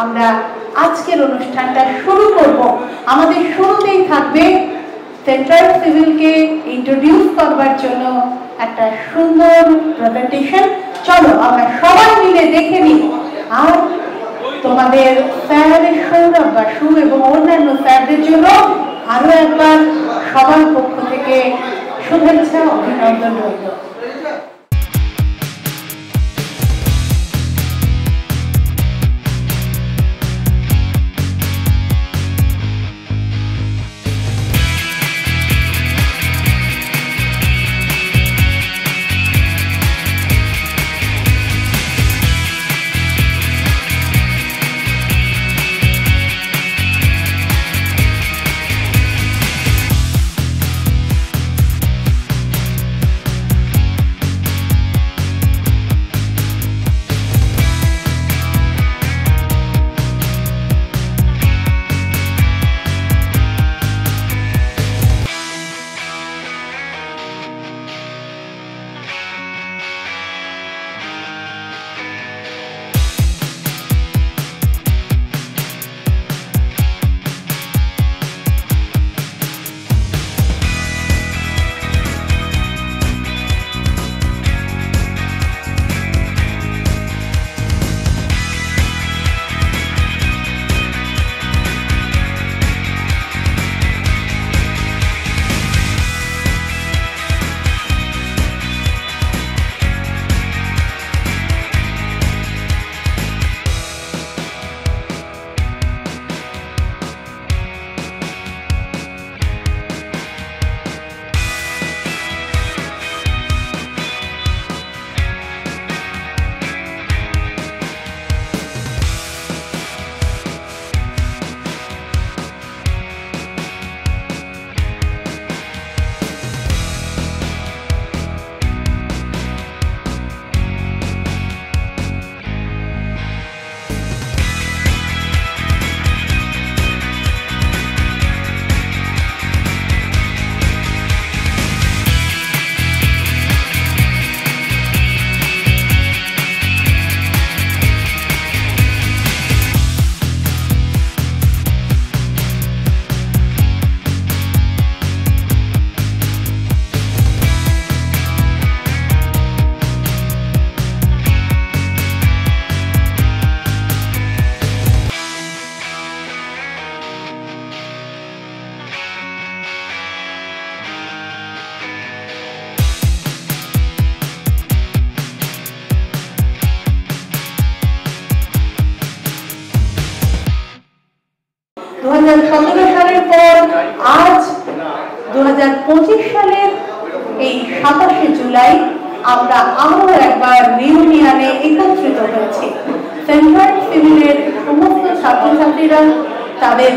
আমরা আজকের অনুষ্ঠানটা শুরু করব। আমাদের শুরুতেই থাকবে সেন্ট্রাল সিভিলকে ইন্ট্রোডিউস করবার জন্য একটা সুন্দর প্রেজেন্টেশন। চলো আমরা সবাই মিলে দেখে নিই। আর তোমাদের স্যার সৌরভ বাসু এবং অন্যান্য স্যারদের জন্য আরো একবার সবার পক্ষ থেকে শুভেচ্ছা অভিনন্দন রইল। সালের পর আজ 2025 সালের এই 27শে জুলাই আমরা আরো একবার রিউনিয়নে একত্রিত হয়েছি। সেন্ট্রাল সিভিলের সমস্ত ছাত্রছাত্রীরা তাদের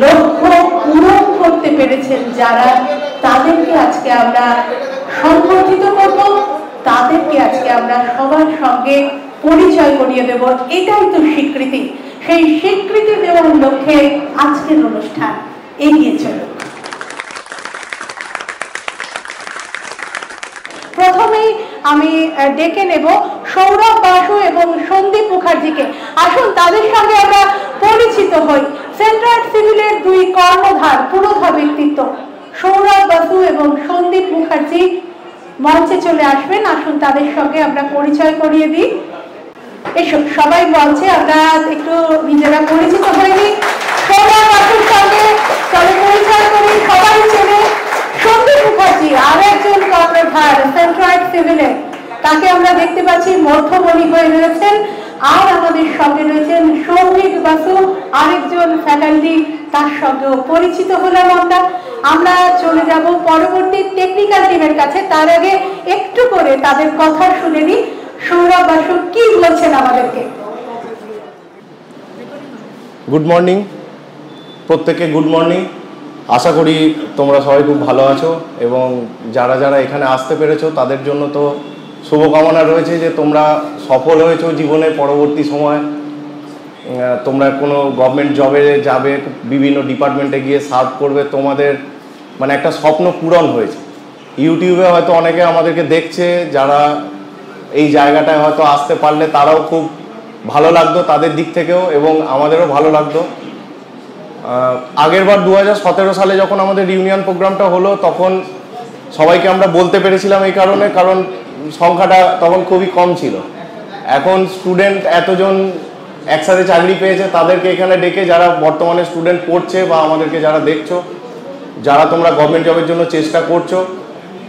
লক্ষ্য পূরণ করতে পেরেছেন যারা, তাদেরকে আজকে আমরা সংগঠিত করব, তাদেরকে আজকে আমরা সবার সঙ্গে পরিচয় করিয়ে দেব। এটাই তো স্বীকৃতি। সেই স্বীকৃতি দেওয়ার লক্ষ্যে আজকের অনুষ্ঠান এগিয়ে চলুক। প্রথমেই আমি ডেকে নেব সৌরভ বাসু এবং সন্দীপ মুখার্জিকে। আসুন তাদের সঙ্গে আমরা পরিচিত হই। সেন্ট্রাল সিভিলের দুই কর্ণধার, পুরোধা ব্যক্তিত্ব সৌরভ বাসু এবং সন্দীপ মুখার্জি মঞ্চে চলে আসবেন। আসুন তাদের সঙ্গে আমরা পরিচয় করিয়ে দিই। এসো সবাই মঞ্চে, আমরা একটু নিজেরা পরিচিত হয়ে নিই। সৌরভ বাসুর সঙ্গে চলে পরিচয় করি, সবাই চেনে। সন্দীপ মুখার্জি আর একজন কর্ণধার সেন্ট্রাল সিভিলে, তাকে আমরা দেখতে পাচ্ছি মধ্যমণি হয়ে রয়েছেন। আর আমাদের সঙ্গে রয়েছেন সৌভিক বাসু, আরেকজন ফ্যাকাল্টি, তার সঙ্গেও পরিচিত হলাম আমরা চলে যাব পরবর্তী টেকনিক্যাল টিমের কাছে। তার আগে একটু করে তাদের কথা শুনে নিই। সৌরভ বাসু কি বলছেন আমাদেরকে? গুড মর্নিং প্রত্যেককে, গুড মর্নিং। আশা করি তোমরা সবাই খুব ভালো আছো এবং যারা যারা এখানে আসতে পেরেছো তাদের জন্য তো শুভকামনা রয়েছে যে তোমরা সফল হয়েছো জীবনে। পরবর্তী সময় তোমরা কোনো গভর্নমেন্ট জবে যাবে, বিভিন্ন ডিপার্টমেন্টে গিয়ে সার্ভ করবে, তোমাদের মানে একটা স্বপ্ন পূরণ হয়েছে। ইউটিউবে হয়তো অনেকে আমাদেরকে দেখছে, যারা এই জায়গাটায় হয়তো আসতে পারলে তারাও খুব ভালো লাগতো তাদের দিক থেকেও এবং আমাদেরও ভালো লাগতো। আগের বার 2017 সালে যখন আমাদের রিউনিয়ন প্রোগ্রামটা হলো তখন সবাইকে আমরা বলতে পেরেছিলাম এই কারণে, কারণ সংখ্যাটা তখন খুবই কম ছিল। এখন স্টুডেন্ট এতজন একসাথে চাকরি পেয়েছে, তাদেরকে এখানে ডেকে যারা বর্তমানে স্টুডেন্ট পড়ছে বা আমাদেরকে যারা দেখছো, যারা তোমরা গভর্নমেন্ট জবের জন্য চেষ্টা করছো,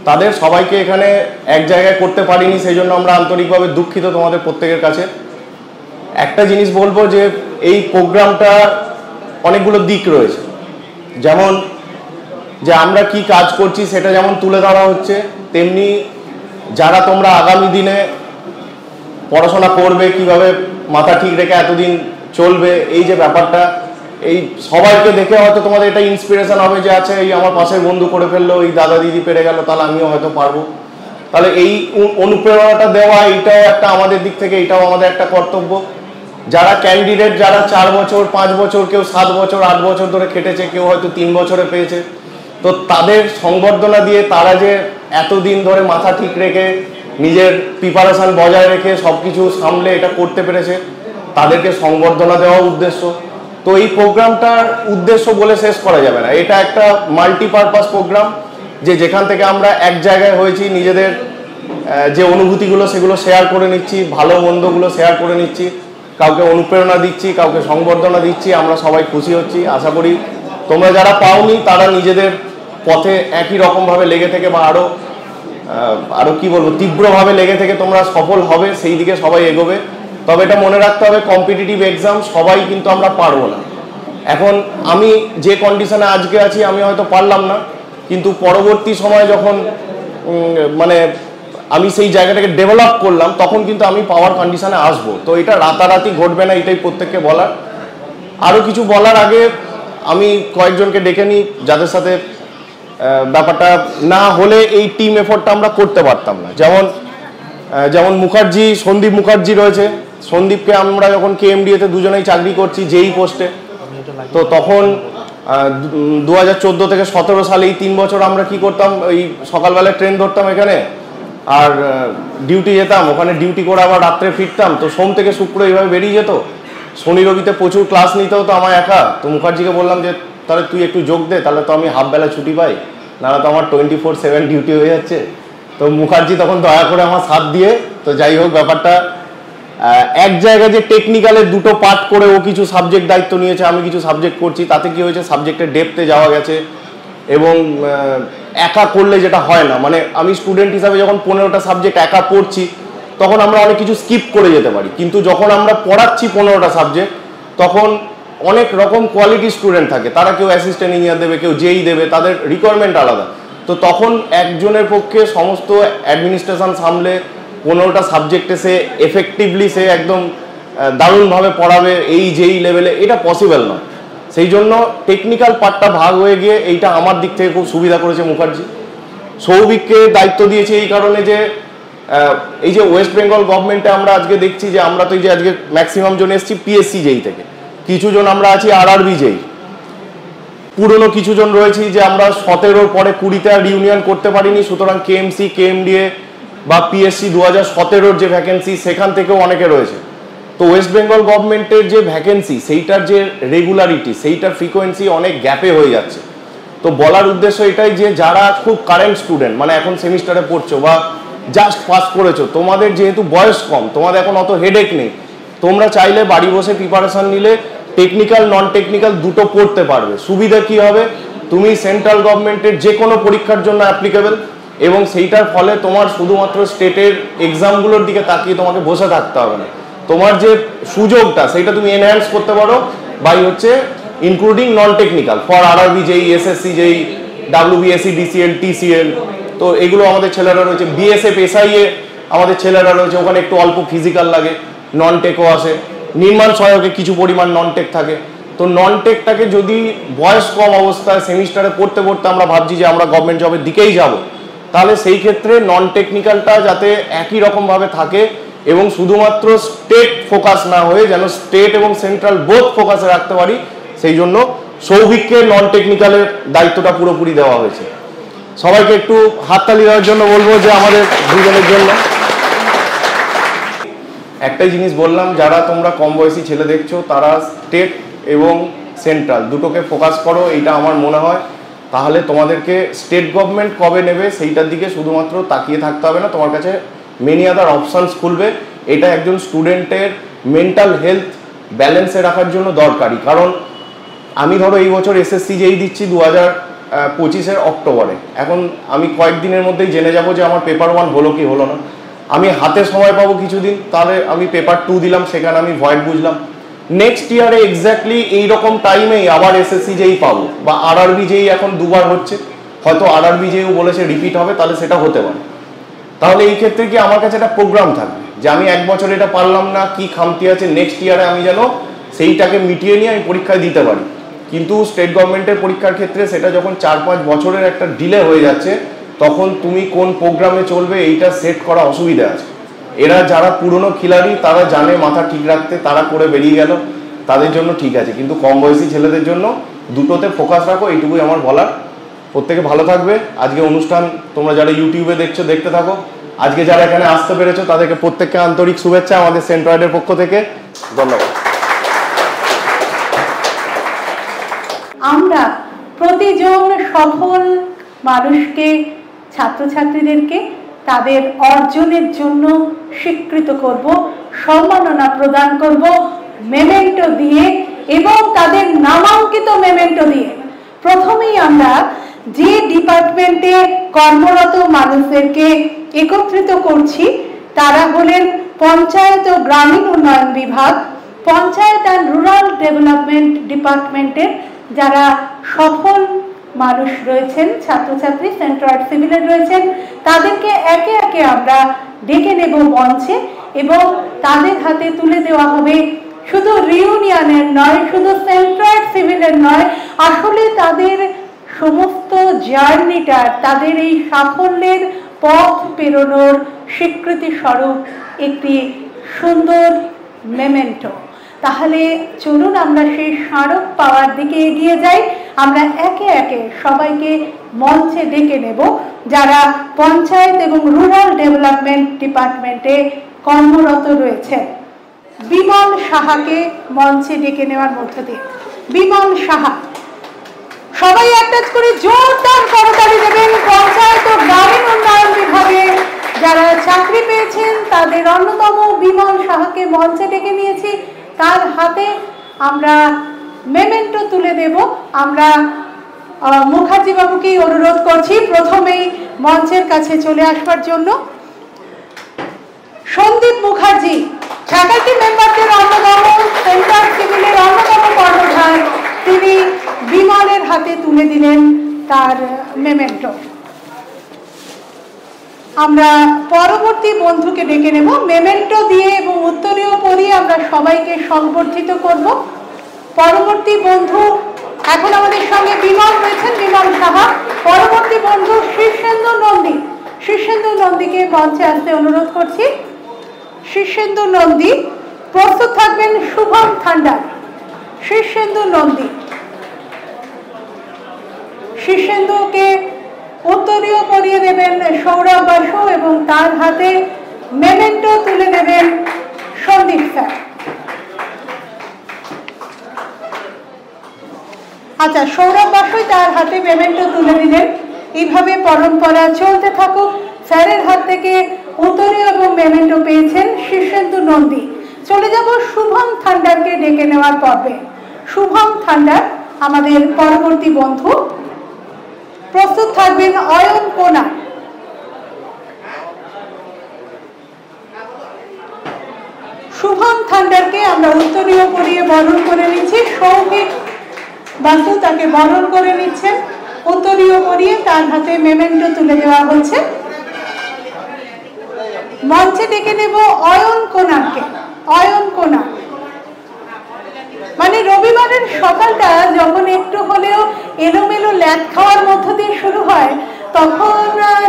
তাদের সবাইকে এখানে এক জায়গায় করতে পারিনি, সেই জন্য আমরা আন্তরিকভাবে দুঃখিত তোমাদের প্রত্যেকের কাছে। একটা জিনিস বলবো যে এই প্রোগ্রামটা অনেকগুলো দিক রয়েছে, যেমন যে আমরা কি কাজ করছি সেটা যেমন তুলে ধরা হচ্ছে, তেমনি যারা তোমরা আগামী দিনে পড়াশোনা করবে, কিভাবে মাথা ঠিক রেখে এতদিন চলবে, এই যে ব্যাপারটা, এই সবাইকে দেখে হয়তো তোমাদের এটা ইন্সপিরেশন হবে যে আচ্ছা এই আমার পাশের বন্ধু করে ফেললো, এই দাদা দিদি পেরে গেল, তাহলে আমিও হয়তো পারবো। তাহলে এই অনুপ্রেরণাটা দেওয়া এইটাও একটা আমাদের দিক থেকে, এটাও আমাদের একটা কর্তব্য। যারা ক্যান্ডিডেট, যারা 4 বছর 5 বছর, কেউ 7 বছর 8 বছর ধরে খেটেছে, কেউ হয়তো 3 বছরে পেয়েছে, তো তাদের সংবর্ধনা দিয়ে তারা যে এতদিন ধরে মাথা ঠিক রেখে নিজের প্রিপারেশন বজায় রেখে সবকিছু সামলে এটা করতে পেরেছে, তাদেরকে সংবর্ধনা দেওয়া উদ্দেশ্য। তো এই প্রোগ্রামটার উদ্দেশ্য বলে শেষ করা যাবে না, এটা একটা মাল্টিপারপাস প্রোগ্রাম, যে যেখান থেকে আমরা এক জায়গায় হয়েছি, নিজেদের যে অনুভূতিগুলো সেগুলো শেয়ার করে নিচ্ছি, ভালো মন্দগুলো শেয়ার করে নিচ্ছি, কাউকে অনুপ্রেরণা দিচ্ছি, কাউকে সংবর্ধনা দিচ্ছি, আমরা সবাই খুশি হচ্ছি। আশা করি তোমরা যারা পাওনি তারা নিজেদের পথে একই রকমভাবে লেগে থেকে বা আরো কি বলবো তীব্রভাবে লেগে থেকে তোমরা সফল হবে, সেই দিকে সবাই এগোবে। তবে এটা মনে রাখতে হবে, কম্পিটিটিভ এক্সাম সবাই কিন্তু আমরা পারবো না। এখন আমি যে কন্ডিশনে আজকে আছি আমি হয়তো পারলাম না, কিন্তু পরবর্তী সময় যখন মানে আমি সেই জায়গাটাকে ডেভেলপ করলাম তখন কিন্তু আমি পাওয়ার কন্ডিশনে আসবো। তো এটা রাতারাতি ঘটবে না, এটাই প্রত্যেককে বলার। আরও কিছু বলার আগে আমি কয়েকজনকে ডেকে নিই যাদের সাথে ব্যাপারটা না হলে এই টিম এফোর্টটা আমরা করতে পারতাম না। যেমন মুখার্জি, সন্দীপ মুখার্জি রয়েছে। সন্দীপকে আমরা যখন কেএমডিএতে দুজনেই চাকরি করছি যেই পোস্টে, তো তখন 2014 থেকে 17 সালে এই 3 বছর আমরা কি করতাম, ওই সকালবেলায় ট্রেন ধরতাম এখানে আর ডিউটি যেতাম, ওখানে ডিউটি করে আবার রাত্রে ফিরতাম। তো সোম থেকে শুক্র এইভাবে বেরিয়ে যেত। শনি রবিতে প্রচুর ক্লাস নিতে হতো আমার একা। তো মুখার্জিকে বললাম যে তাহলে তুই একটু যোগ দে, তাহলে তো আমি হাফ বেলা ছুটি পাই, নাহলে তো আমার 24/7 ডিউটি হয়ে যাচ্ছে। তো মুখার্জি তখন দয়া করে আমার সাথ দিয়ে, তো যাই হোক ব্যাপারটা এক জায়গায় যে টেকনিক্যালের দুটো পার্ট করে ও কিছু সাবজেক্ট দায়িত্ব নিয়েছে, আমি কিছু সাবজেক্ট করছি, তাতে কি হয়েছে সাবজেক্টের ডেপথে যাওয়া গেছে। এবং একা করলে যেটা হয় না, মানে আমি স্টুডেন্ট হিসাবে যখন 15টা সাবজেক্ট একা পড়ছি তখন আমরা অনেক কিছু স্কিপ করে যেতে পারি, কিন্তু যখন আমরা পড়াচ্ছি 15টা সাবজেক্ট তখন অনেক রকম কোয়ালিটি স্টুডেন্ট থাকে, তারা কেউ অ্যাসিস্ট্যান্ট ইঞ্জিনিয়ার দেবে, কেউ জেই দেবে, তাদের রিকোয়ারমেন্ট আলাদা। তো তখন একজনের পক্ষে সমস্ত অ্যাডমিনিস্ট্রেশন সামলে 15টা সাবজেক্টে সে এফেক্টিভলি সে একদম দারুণভাবে পড়াবে এই যেই লেভেলে, এটা পসিবল নয়। সেই জন্য টেকনিক্যাল পার্টটা ভাগ হয়ে গিয়ে এইটা আমার দিক থেকে খুব সুবিধা করেছে মুখার্জি। সৌভিককে দায়িত্ব দিয়েছে এই কারণে যে এই যে ওয়েস্ট বেঙ্গল গভর্নমেন্টে আমরা আজকে দেখছি যে আমরা তো এই যে আজকে ম্যাক্সিমাম জন এসেছি পিএসসি যেই থেকে, কিছু জন আমরা আছি আরআরবি যেই, পুরনো কিছু জন রয়েছি যে আমরা 17 পরে 20তে আর রিউনিয়ন করতে পারিনি। সুতরাং কেএমসি, কেএমডিএ বা পিএসসি 2017 যে ভ্যাকেন্সি সেখান থেকেও অনেকে রয়েছে। তো ওয়েস্ট বেঙ্গল গভর্নমেন্টের যে ভ্যাকেন্সি সেইটার যে রেগুলারিটি, সেইটার ফ্রিকোয়েন্সি অনেক গ্যাপে হয়ে যাচ্ছে। তো বলার উদ্দেশ্য এটাই যে যারা খুব কারেন্ট স্টুডেন্ট, মানে এখন সেমিস্টারে পড়ছো বা জাস্ট পাস করেছো, তোমাদের যেহেতু বয়স কম, তোমাদের এখন অত হেডেক নেই, তোমরা চাইলে বাড়ি বসে প্রিপারেশন নিলে টেকনিক্যাল নন টেকনিক্যাল দুটো পড়তে পারবে। সুবিধা কি হবে, তুমি সেন্ট্রাল গভর্নমেন্টের যে কোনো পরীক্ষার জন্য অ্যাপ্লিকেবল, এবং সেইটার ফলে তোমার শুধুমাত্র স্টেটের এক্সামগুলোর দিকে তাকিয়ে তোমাকে বসে থাকতে হবে না। তোমার যে সুযোগটা সেইটা তুমি এনহ্যান্স করতে পারো বাই হচ্ছে including non technical for RRB যেই, এসএসসি যেই, ডাব্লিউবিএসসি, ডিসিএল, টিসিএল। তো এগুলো আমাদের ছেলেরা রয়েছে। বিএসএফ, এসআইএ আমাদের ছেলেরা রয়েছে, ওখানে একটু অল্প ফিজিক্যাল লাগে, নন টেকও আসে। নির্মাণ সহায়কে কিছু পরিমাণ নন টেক থাকে। তো নন টেকটাকে যদি বয়স কম অবস্থায় সেমিস্টারে পড়তে পড়তে আমরা ভাবছি যে আমরা গভর্নমেন্ট জবের দিকেই যাব, তাহলে সেই ক্ষেত্রে নন টেকনিক্যালটা যাতে একই রকমভাবে থাকে এবং শুধুমাত্র স্টেট ফোকাস না হয়ে যেন স্টেট এবং সেন্ট্রাল বোথ ফোকাসে রাখতে পারি, সেই জন্য সৌভিককে নন টেকনিক্যালের দায়িত্বটা পুরোপুরি দেওয়া হয়েছে। সবাইকে একটু হাততালি দেওয়ার জন্য বলবো যে আমাদের দুজনের জন্য। একটাই জিনিস বললাম, যারা তোমরা কম বয়সী ছেলে দেখছো তারা স্টেট এবং সেন্ট্রাল দুটোকে ফোকাস করো, এইটা আমার মনে হয়। তাহলে তোমাদেরকে স্টেট গভর্নমেন্ট কবে নেবে সেইটার দিকে শুধুমাত্র তাকিয়ে থাকতে হবে না, তোমার কাছে মেনি আদার অপশানস খুলবে। এটা একজন স্টুডেন্টের মেন্টাল হেলথ ব্যালেন্সে রাখার জন্য দরকারি। কারণ আমি ধরো এই বছর এসএসসি যেই দিচ্ছি 2025-এর অক্টোবরে, এখন আমি কয়েকদিনের মধ্যেই জেনে যাব যে আমার পেপার 1 হলো কি হলো না। আমি হাতে সময় পাবো কিছুদিন, তাহলে আমি পেপার 2 দিলাম, সেখানে আমি ভয়েড বুঝলাম। নেক্সট ইয়ারে এক্স্যাক্টলি এইরকম টাইমেই আবার এসএসসি যেই পাবো, বা আরআরবি যেই এখন দুবার হচ্ছে, হয়তো আরআরবি যেও বলেছে রিপিট হবে, তাহলে সেটা হতে পারে। তাহলে এই ক্ষেত্রে কি আমার কাছে একটা প্রোগ্রাম থাকবে যে আমি এক বছর এটা পারলাম না, কি খামতি আছে, নেক্সট ইয়ারে আমি যেন সেইটাকে মিটিয়ে নিয়ে আমি পরীক্ষায় দিতে পারি। কিন্তু স্টেট গভর্নমেন্টের পরীক্ষার ক্ষেত্রে সেটা যখন 4-5 বছরের একটা ডিলে হয়ে যাচ্ছে, তখন তুমি কোন প্রোগ্রামে চলবে এইটা সেট করা অসুবিধা আছে। এরা যারা পুরনো খিলাড়ি তারা জানে মাথা ঠিক রাখতে, তারা করে বেরিয়ে গেল, তাদের জন্য ঠিক আছে। কিন্তু কম বয়সী ছেলেদের জন্য দুটোতে ফোকাস রাখো, এইটুকুই আমার বলার। প্রত্যেকে ভালো থাকবে। আজকে অনুষ্ঠান তোমরা যারা ইউটিউবে দেখছো দেখতে থাকো। আজকে যারা এখানে আসতে পেরেছো তাদেরকে প্রত্যেককে আন্তরিক শুভেচ্ছা আমাদের সেন্ট্রয়েডের পক্ষ থেকে। ধন্যবাদ। আমরা প্রতিজন সফল মানুষকে, ছাত্রছাত্রীদেরকে তাদের অর্জনের জন্য স্বীকৃত করব, সম্মাননা প্রদান করব মেমেন্টো দিয়ে এবং তাদের নামাঙ্কিত মেমেন্টো দিয়ে। প্রথমেই আমরা যে ডিপার্টমেন্টে কর্মরত মানুষদেরকে একত্রিত করছি তারা হলেন পঞ্চায়েত ও গ্রামীণ উন্নয়ন বিভাগ, পঞ্চায়েত অ্যান্ড রুরাল ডেভেলপমেন্ট ডিপার্টমেন্টের যারা সফল মানুষ রয়েছেন, ছাত্রছাত্রী সেন্ট্রয়েড সিভিলের রয়েছেন, তাদেরকে একে একে আমরা ডেকে নেব মঞ্চে এবং তাদের হাতে তুলে দেওয়া হবে শুধু রিউনিয়নের নয়, শুধু সেন্ট্রয়েড সিভিলের নয়, আসলে তাদের সমস্ত জার্নিটার, তাদের এই সাফল্যের পথ পেরোনোর স্বীকৃতি স্বরূপ একটি সুন্দর মেমেন্টো। তাহলে চলুন আমরা সেই স্মারক পাওয়ার দিকে এগিয়ে যাই। আমরা একে একে সবাইকে মঞ্চে ডেকে নেব যারা পঞ্চায়েত এবং রুরাল ডেভেলপমেন্ট ডিপার্টমেন্টে কর্মরত রয়েছেন। বিমল সাহাকে মঞ্চে ডেকে নেওয়ার মধ্য দিয়ে। বিমল সাহা, সবাই অ্যাটাচ করে জোরদার করতালি দেবেন। পঞ্চায়েত ও গ্রামীণ উন্নয়ন বিভাগে যারা চাকরি পেয়েছেন তাদের অন্যতম বিমল সাহাকে মঞ্চে ডেকে নিয়েছি। তার হাতে আমরা মেমেন্টো তুলে দেব। আমরা মুখার্জি বাবুকেই অনুরোধ করছি প্রথমেই মঞ্চের কাছে চলে আসবার জন্য। সন্দীপ মুখার্জি ফ্যাকাল্টি মেম্বারদের অন্যতম, সেন্ট্রাল সিভিলের অন্যতম কর্ণধার, তিনি বিমলের হাতে তুলে দিলেন তার মেমেন্টো। আমরা পরবর্তী বন্ধুকে ডেকে নেব। মেমেন্টো দিয়ে এবং উত্তরীয় পরিয়ে আমরা সবাইকে সংবর্ধিত করব। পরবর্তী বন্ধু এখন আমাদের সঙ্গে বিমল রয়েছেন, বিমল সাহা। পরবর্তী বন্ধু শীর্ষেন্দু নন্দী। শীর্ষেন্দু নন্দীকে মঞ্চে আসতে অনুরোধ করছি। শীর্ষেন্দু নন্দী। প্রস্তুত থাকবেন শুভম থান্ডার। শীর্ষেন্দু নন্দী। শীর্ষেন্দুকে উত্তরীয় পরিয়ে দেবেন সৌরভ বাসু এবং তার হাতে মেমেন্টো তুলে দেবেন সন্দীপ স্যার। আচ্ছা, সৌরভ বাসুই তার হাতে মেমেন্টো তুলে দিলেন। এইভাবে পরম্পরা চলতে থাকুক। স্যারের হাত থেকে উত্তরীয় এবং মেমেন্টো পেয়েছেন শীর্ষেন্দু নন্দী। চলে যাব শুভম থান্ডারকে ডেকে নেওয়ার পর্বে। শুভম থান্ডার আমাদের পরবর্তী বন্ধু। প্রস্তুত থাকবেন অয়ন কোনা। শুভম থান্ডারকে আমরা উত্তরীয় পরিয়ে বরণ করে নিচ্ছি। সৌভিক বাসু তাকে বরণ করে নিচ্ছেন। উত্তরীয় পরিয়ে তার হাতে মেমেন্টো তুলে দেওয়া হচ্ছে। মঞ্চে ডেকে নেব অয়ন কোনাকে। অয়ন কোনা মানে রবিবারের সকালটা যখন একটু হলেও এলোমেলো ল্যাদ খাওয়ার মধ্য দিয়ে শুরু হয়, তখন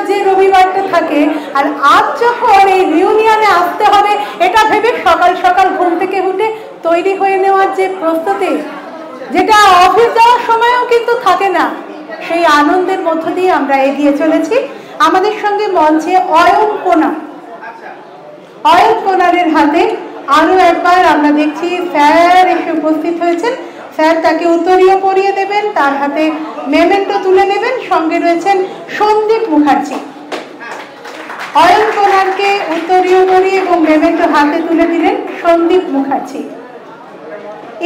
যে রবিবারটা থাকে, আর আজ যখন এই রিউনিয়নে আসতে হবে এটা ভেবে সকাল সকাল ঘুম থেকে উঠে তৈরি হয়ে নেওয়ার যে প্রস্তুতি, যেটা অফিস যাওয়ার সময়ও কিন্তু থাকে না, সেই আনন্দের মধ্য দিয়ে আমরা এগিয়ে চলেছি। আমাদের সঙ্গে মঞ্চে অয়ন কোনা। অয়ন কোনারের হাতে আরো একবার আমরা দেখছি স্যার এসে উপস্থিত হয়েছেন। স্যার তাকে উত্তরীয় পরিয়ে দেবেন, তার হাতে মেমেন্টো তুলে নেবেন। সঙ্গে রয়েছেন সন্দীপ মুখার্জি। অয়ন কোনারকে উত্তরীয় পরিয়ে এবং মেমেন্টো হাতে তুলে দিলেন সন্দীপ মুখার্জি।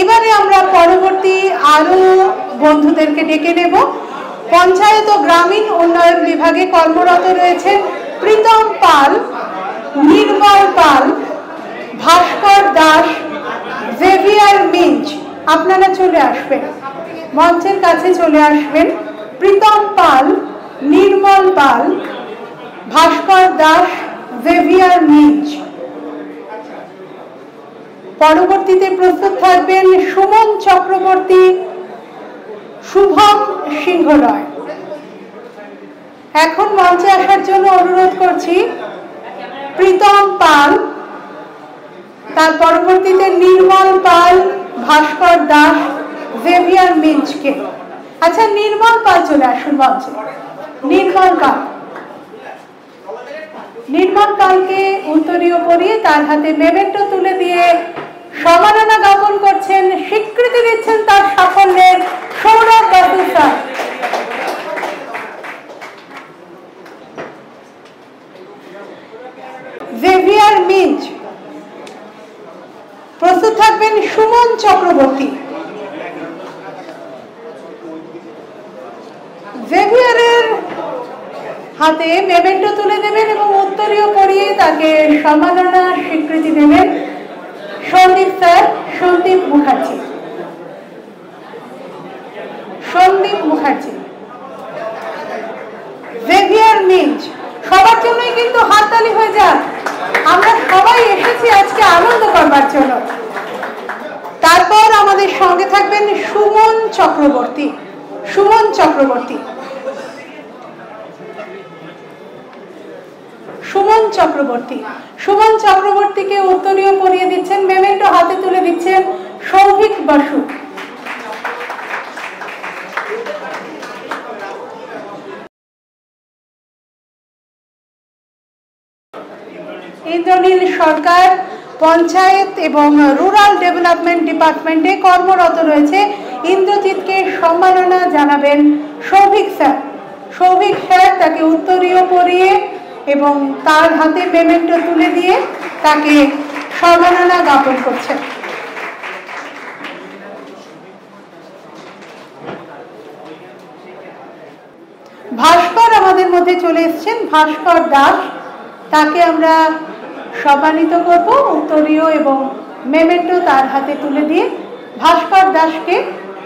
এবারে আমরা পরবর্তী আরো বন্ধুদেরকে ডেকে নেব। পঞ্চায়েত ও গ্রামীণ উন্নয়ন বিভাগে কর্মরত রয়েছেন প্রীতম পাল, নির্মল পাল, ভাস্কর দাস, জেভিয়ার মিঞ্চ। আপনারা চলে আসবেন, মঞ্চের কাছে চলে আসবেন। প্রীতম পাল, নির্মল পাল, ভাস্কর দাস, জেভিয়ার মিঞ্চ। পরবর্তীতে প্রস্তুত থাকবেন সুমন চক্রবর্তী, শুভম সিংহ রয়। এখন মঞ্চে আসার জন্য অনুরোধ করছি প্রীতম পাল, তার পরবর্তীতে নির্মল পাল, ভাস্কর দাস, জেভিয়ার মিঞ্চকে। আচ্ছা, নির্মল পাল চলে আসুন মঞ্চে। নির্মল পাল, নির্মল পালকে উত্তরীয় পরিয়ে তার হাতে মেমেন্টো তুলে দিয়ে সম্মাননা জ্ঞাপন করছেন, স্বীকৃতি দিচ্ছেন তার সাফল্যের সৌরভ বাসু স্যার। জেভিয়ার মিঞ্চ, প্রস্তুত থাকবেন সুমন চক্রবর্তী। জেভিয়ারের হাতে মেমেন্টো তুলে দেবেন এবং উত্তরীয় পরিয়ে তাকে সম্মাননা স্বীকৃতি দেবেন সন্দীপ স্যার, সন্দীপ মুখার্জি। সন্দীপ মুখার্জি, জেভিয়ার মিঞ্চ। সবার জন্যই কিন্তু হাততালি হয়ে যাক, আমরা সবাই এসেছি আজকে আনন্দ করবার জন্য। তারপর আমাদের সঙ্গে থাকবেন সুমন চক্রবর্তী। সুমন চক্রবর্তী, সুমন চক্রবর্তী, সুমন চক্রবর্তীকে উত্তরীয় পরিয়ে দিচ্ছেন, মেমেন্টো হাতে তুলে দিচ্ছেন সৌভিক বসু। ইন্দ্রনীল সরকার পঞ্চায়েত এবং রুরাল ডেভেলপমেন্ট ডিপার্টমেন্টে কর্মরত রয়েছে। ইন্দ্রজিৎকে সম্মাননা জানাবেন সৌভিক স্যার। সৌভিক স্যার তাকে উত্তরীয় পরিয়ে এবং তার হাতে মেমেন্টো তুলে দিয়ে তাকে সম্মাননা জ্ঞাপন করছেন। ভাস্কর আমাদের মধ্যে চলে এসেছেন, ভাস্কর দাস। তাকে আমরা সম্মানিত করব উত্তরীয় এবং মেমেন্টো তার হাতে তুলে দিয়ে। ভাস্কর দাসকে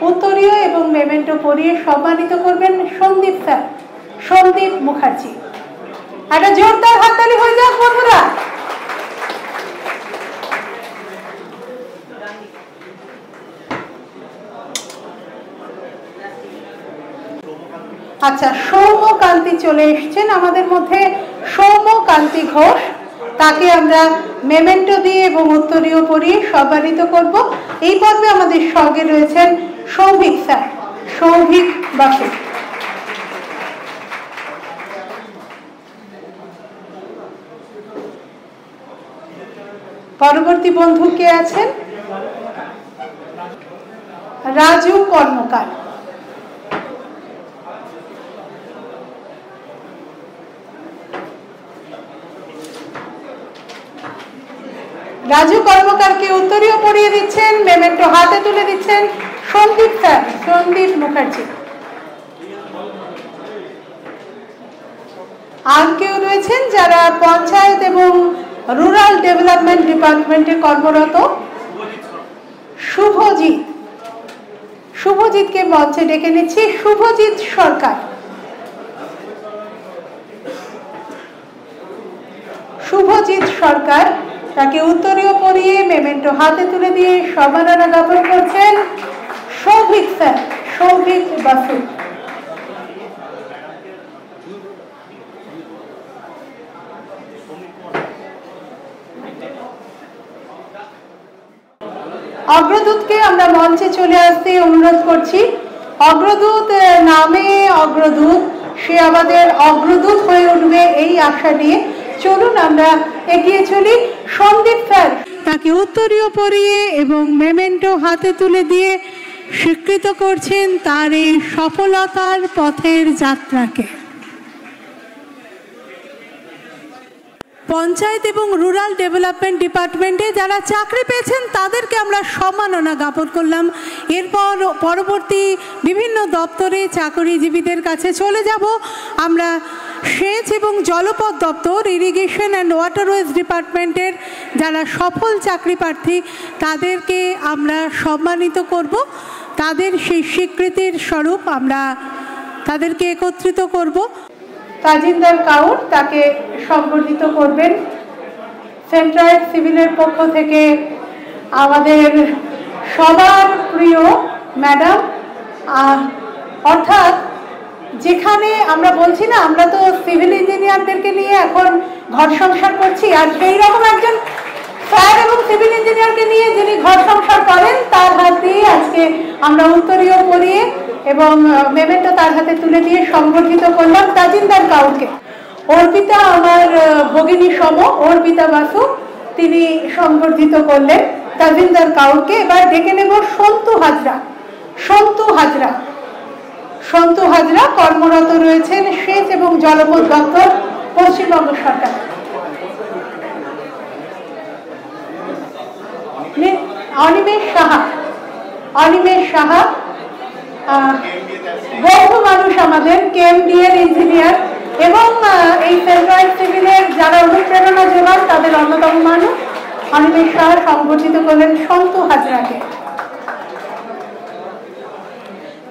উত্তরীয় এবং মেমেন্টো পরিয়ে সম্মানিত করবেন সন্দীপ স্যার, সন্দীপ মুখার্জি। একটা জোরদার হাততালি হয়ে যাক বন্ধুরা। আচ্ছা, সৌম্যকান্তি চলে এসেছেন আমাদের মধ্যে, সৌম্যকান্তি ঘোষ। তাকে আমরা মেমেন্টো দিয়ে এবং উত্তরীয় পরিয়ে সম্মানিত করব। এই পর্বে আমাদের সঙ্গে রয়েছেন সৌভিক স্যার, সৌভিক বাসু। পরবর্তী বন্ধু কে আছেন? রাজু কর্মকার। রাজু কর্মকারকে উত্তরীয় পরিয়ে দিচ্ছেন, মেমেন্টো হাতে তুলে দিচ্ছেন সন্দীপ স্যার, সন্দীপ মুখার্জি। আর কেউ রয়েছেন যারা পঞ্চায়েত এবং রুরাল ডেভেলপমেন্ট ডিপার্টমেন্টে কর্মরত? শুভজিৎ, শুভজিৎকে মঞ্চে ডেকে নিচ্ছি। শুভজিৎ সরকার, শুভজিৎ সরকার তাকে উত্তরীয় পরিয়ে মেমেন্টো হাতে তুলে দিয়ে সম্মাননা জ্ঞাপন করছেন সৌভিক স্যার, সৌভিক বাসু। অগ্রদূতকে আমরা মঞ্চে চলে আসতে অনুরোধ করছি। অগ্রদূত নামে অগ্রদূত, সে আমাদের অগ্রদূত হয়ে উঠবে এই আশা নিয়ে চলুন আমরা এগিয়ে চলি। সন্দীপ স্যার তাকে উত্তরীয় পরিয়ে এবং মেমেন্টো হাতে তুলে দিয়ে স্বীকৃত করছেন তার এই সফলতার পথের যাত্রাকে। পঞ্চায়েত এবং রুরাল ডেভেলপমেন্ট ডিপার্টমেন্টে যারা চাকরি পেয়েছেন তাদেরকে আমরা সম্মাননা জ্ঞাপন করলাম। এরপর পরবর্তী বিভিন্ন দপ্তরে চাকরিজীবীদের কাছে চলে যাব। আমরা সেচ এবং জলপথ দপ্তর, ইরিগেশন অ্যান্ড ওয়াটারওয়েজ ডিপার্টমেন্টের যারা সফল চাকরি প্রার্থী তাদেরকে আমরা সম্মানিত করব। তাদের সেই স্বীকৃতির স্বরূপ আমরা তাদেরকে একত্রিত করব। তাজিন্দার কাউর তাকে সম্বর্ধিত করবেন সেন্ট্রাল সিভিলের পক্ষ থেকে আমাদের সবার প্রিয় ম্যাডাম। অর্থাৎ যেখানে আমরা বলছি না আমরা তো সিভিল ইঞ্জিনিয়ারদেরকে নিয়ে এখন ঘর সংসার করছি, আর সেই রকম একজন স্যার এবং সিভিল ইঞ্জিনিয়ারকে নিয়ে যিনি ঘর সংসার করেন তার হাত দিয়ে আজকে আমরা উত্তরীয় পরিয়ে এবং মেমেন্টো তার হাতে তুলে দিয়ে সংবর্ধিত করলাম তাজিন্দার কাউরকে। অর্পিতা আমার ভগিনী সম, অর্পিতা বাসু, তিনি সংবর্ধিত করলেন তাজিন্দার কাউরকে। এবার ডেকে নেব সন্তু হাজরা। সন্তু হাজরা কর্মরত রয়েছেন সেচ এবং জলপথ দপ্তর, পশ্চিমবঙ্গ সরকার। অনিমেষ সাহা বহু মানুষ আমাদের কেএমডি এর ইঞ্জিনিয়ার এবং এই সেন্ট্রাল সিভিলের যারা অনুপ্রেরণা যোগান তাদের অন্যতম মানুষ। অনিমেষ সাহা সংগঠিত করলেন সন্তু হাজরাকে।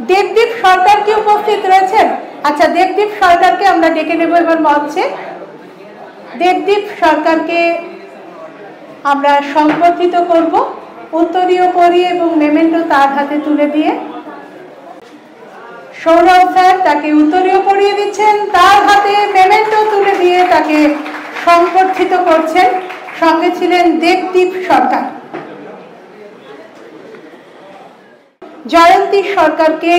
দেবদীপ সরকার কি উপস্থিত রয়েছেন? আচ্ছা, দেবদীপ সরকারকে আমরা ডেকে নেব এবার মঞ্চে। দেবদীপ সরকারকে আমরা সংবর্ধিত করব উত্তরীয় পরিয়ে এবং মেমেন্টো তার হাতে তুলে দিয়ে। সৌরভ স্যার তাকে উত্তরীয় পরিয়ে দিচ্ছেন, তার হাতে মেমেন্টো তুলে দিয়ে তাকে সংবর্ধিত করছেন। সঙ্গে ছিলেন দেবদীপ সরকার। জয়ন্তী সরকারকে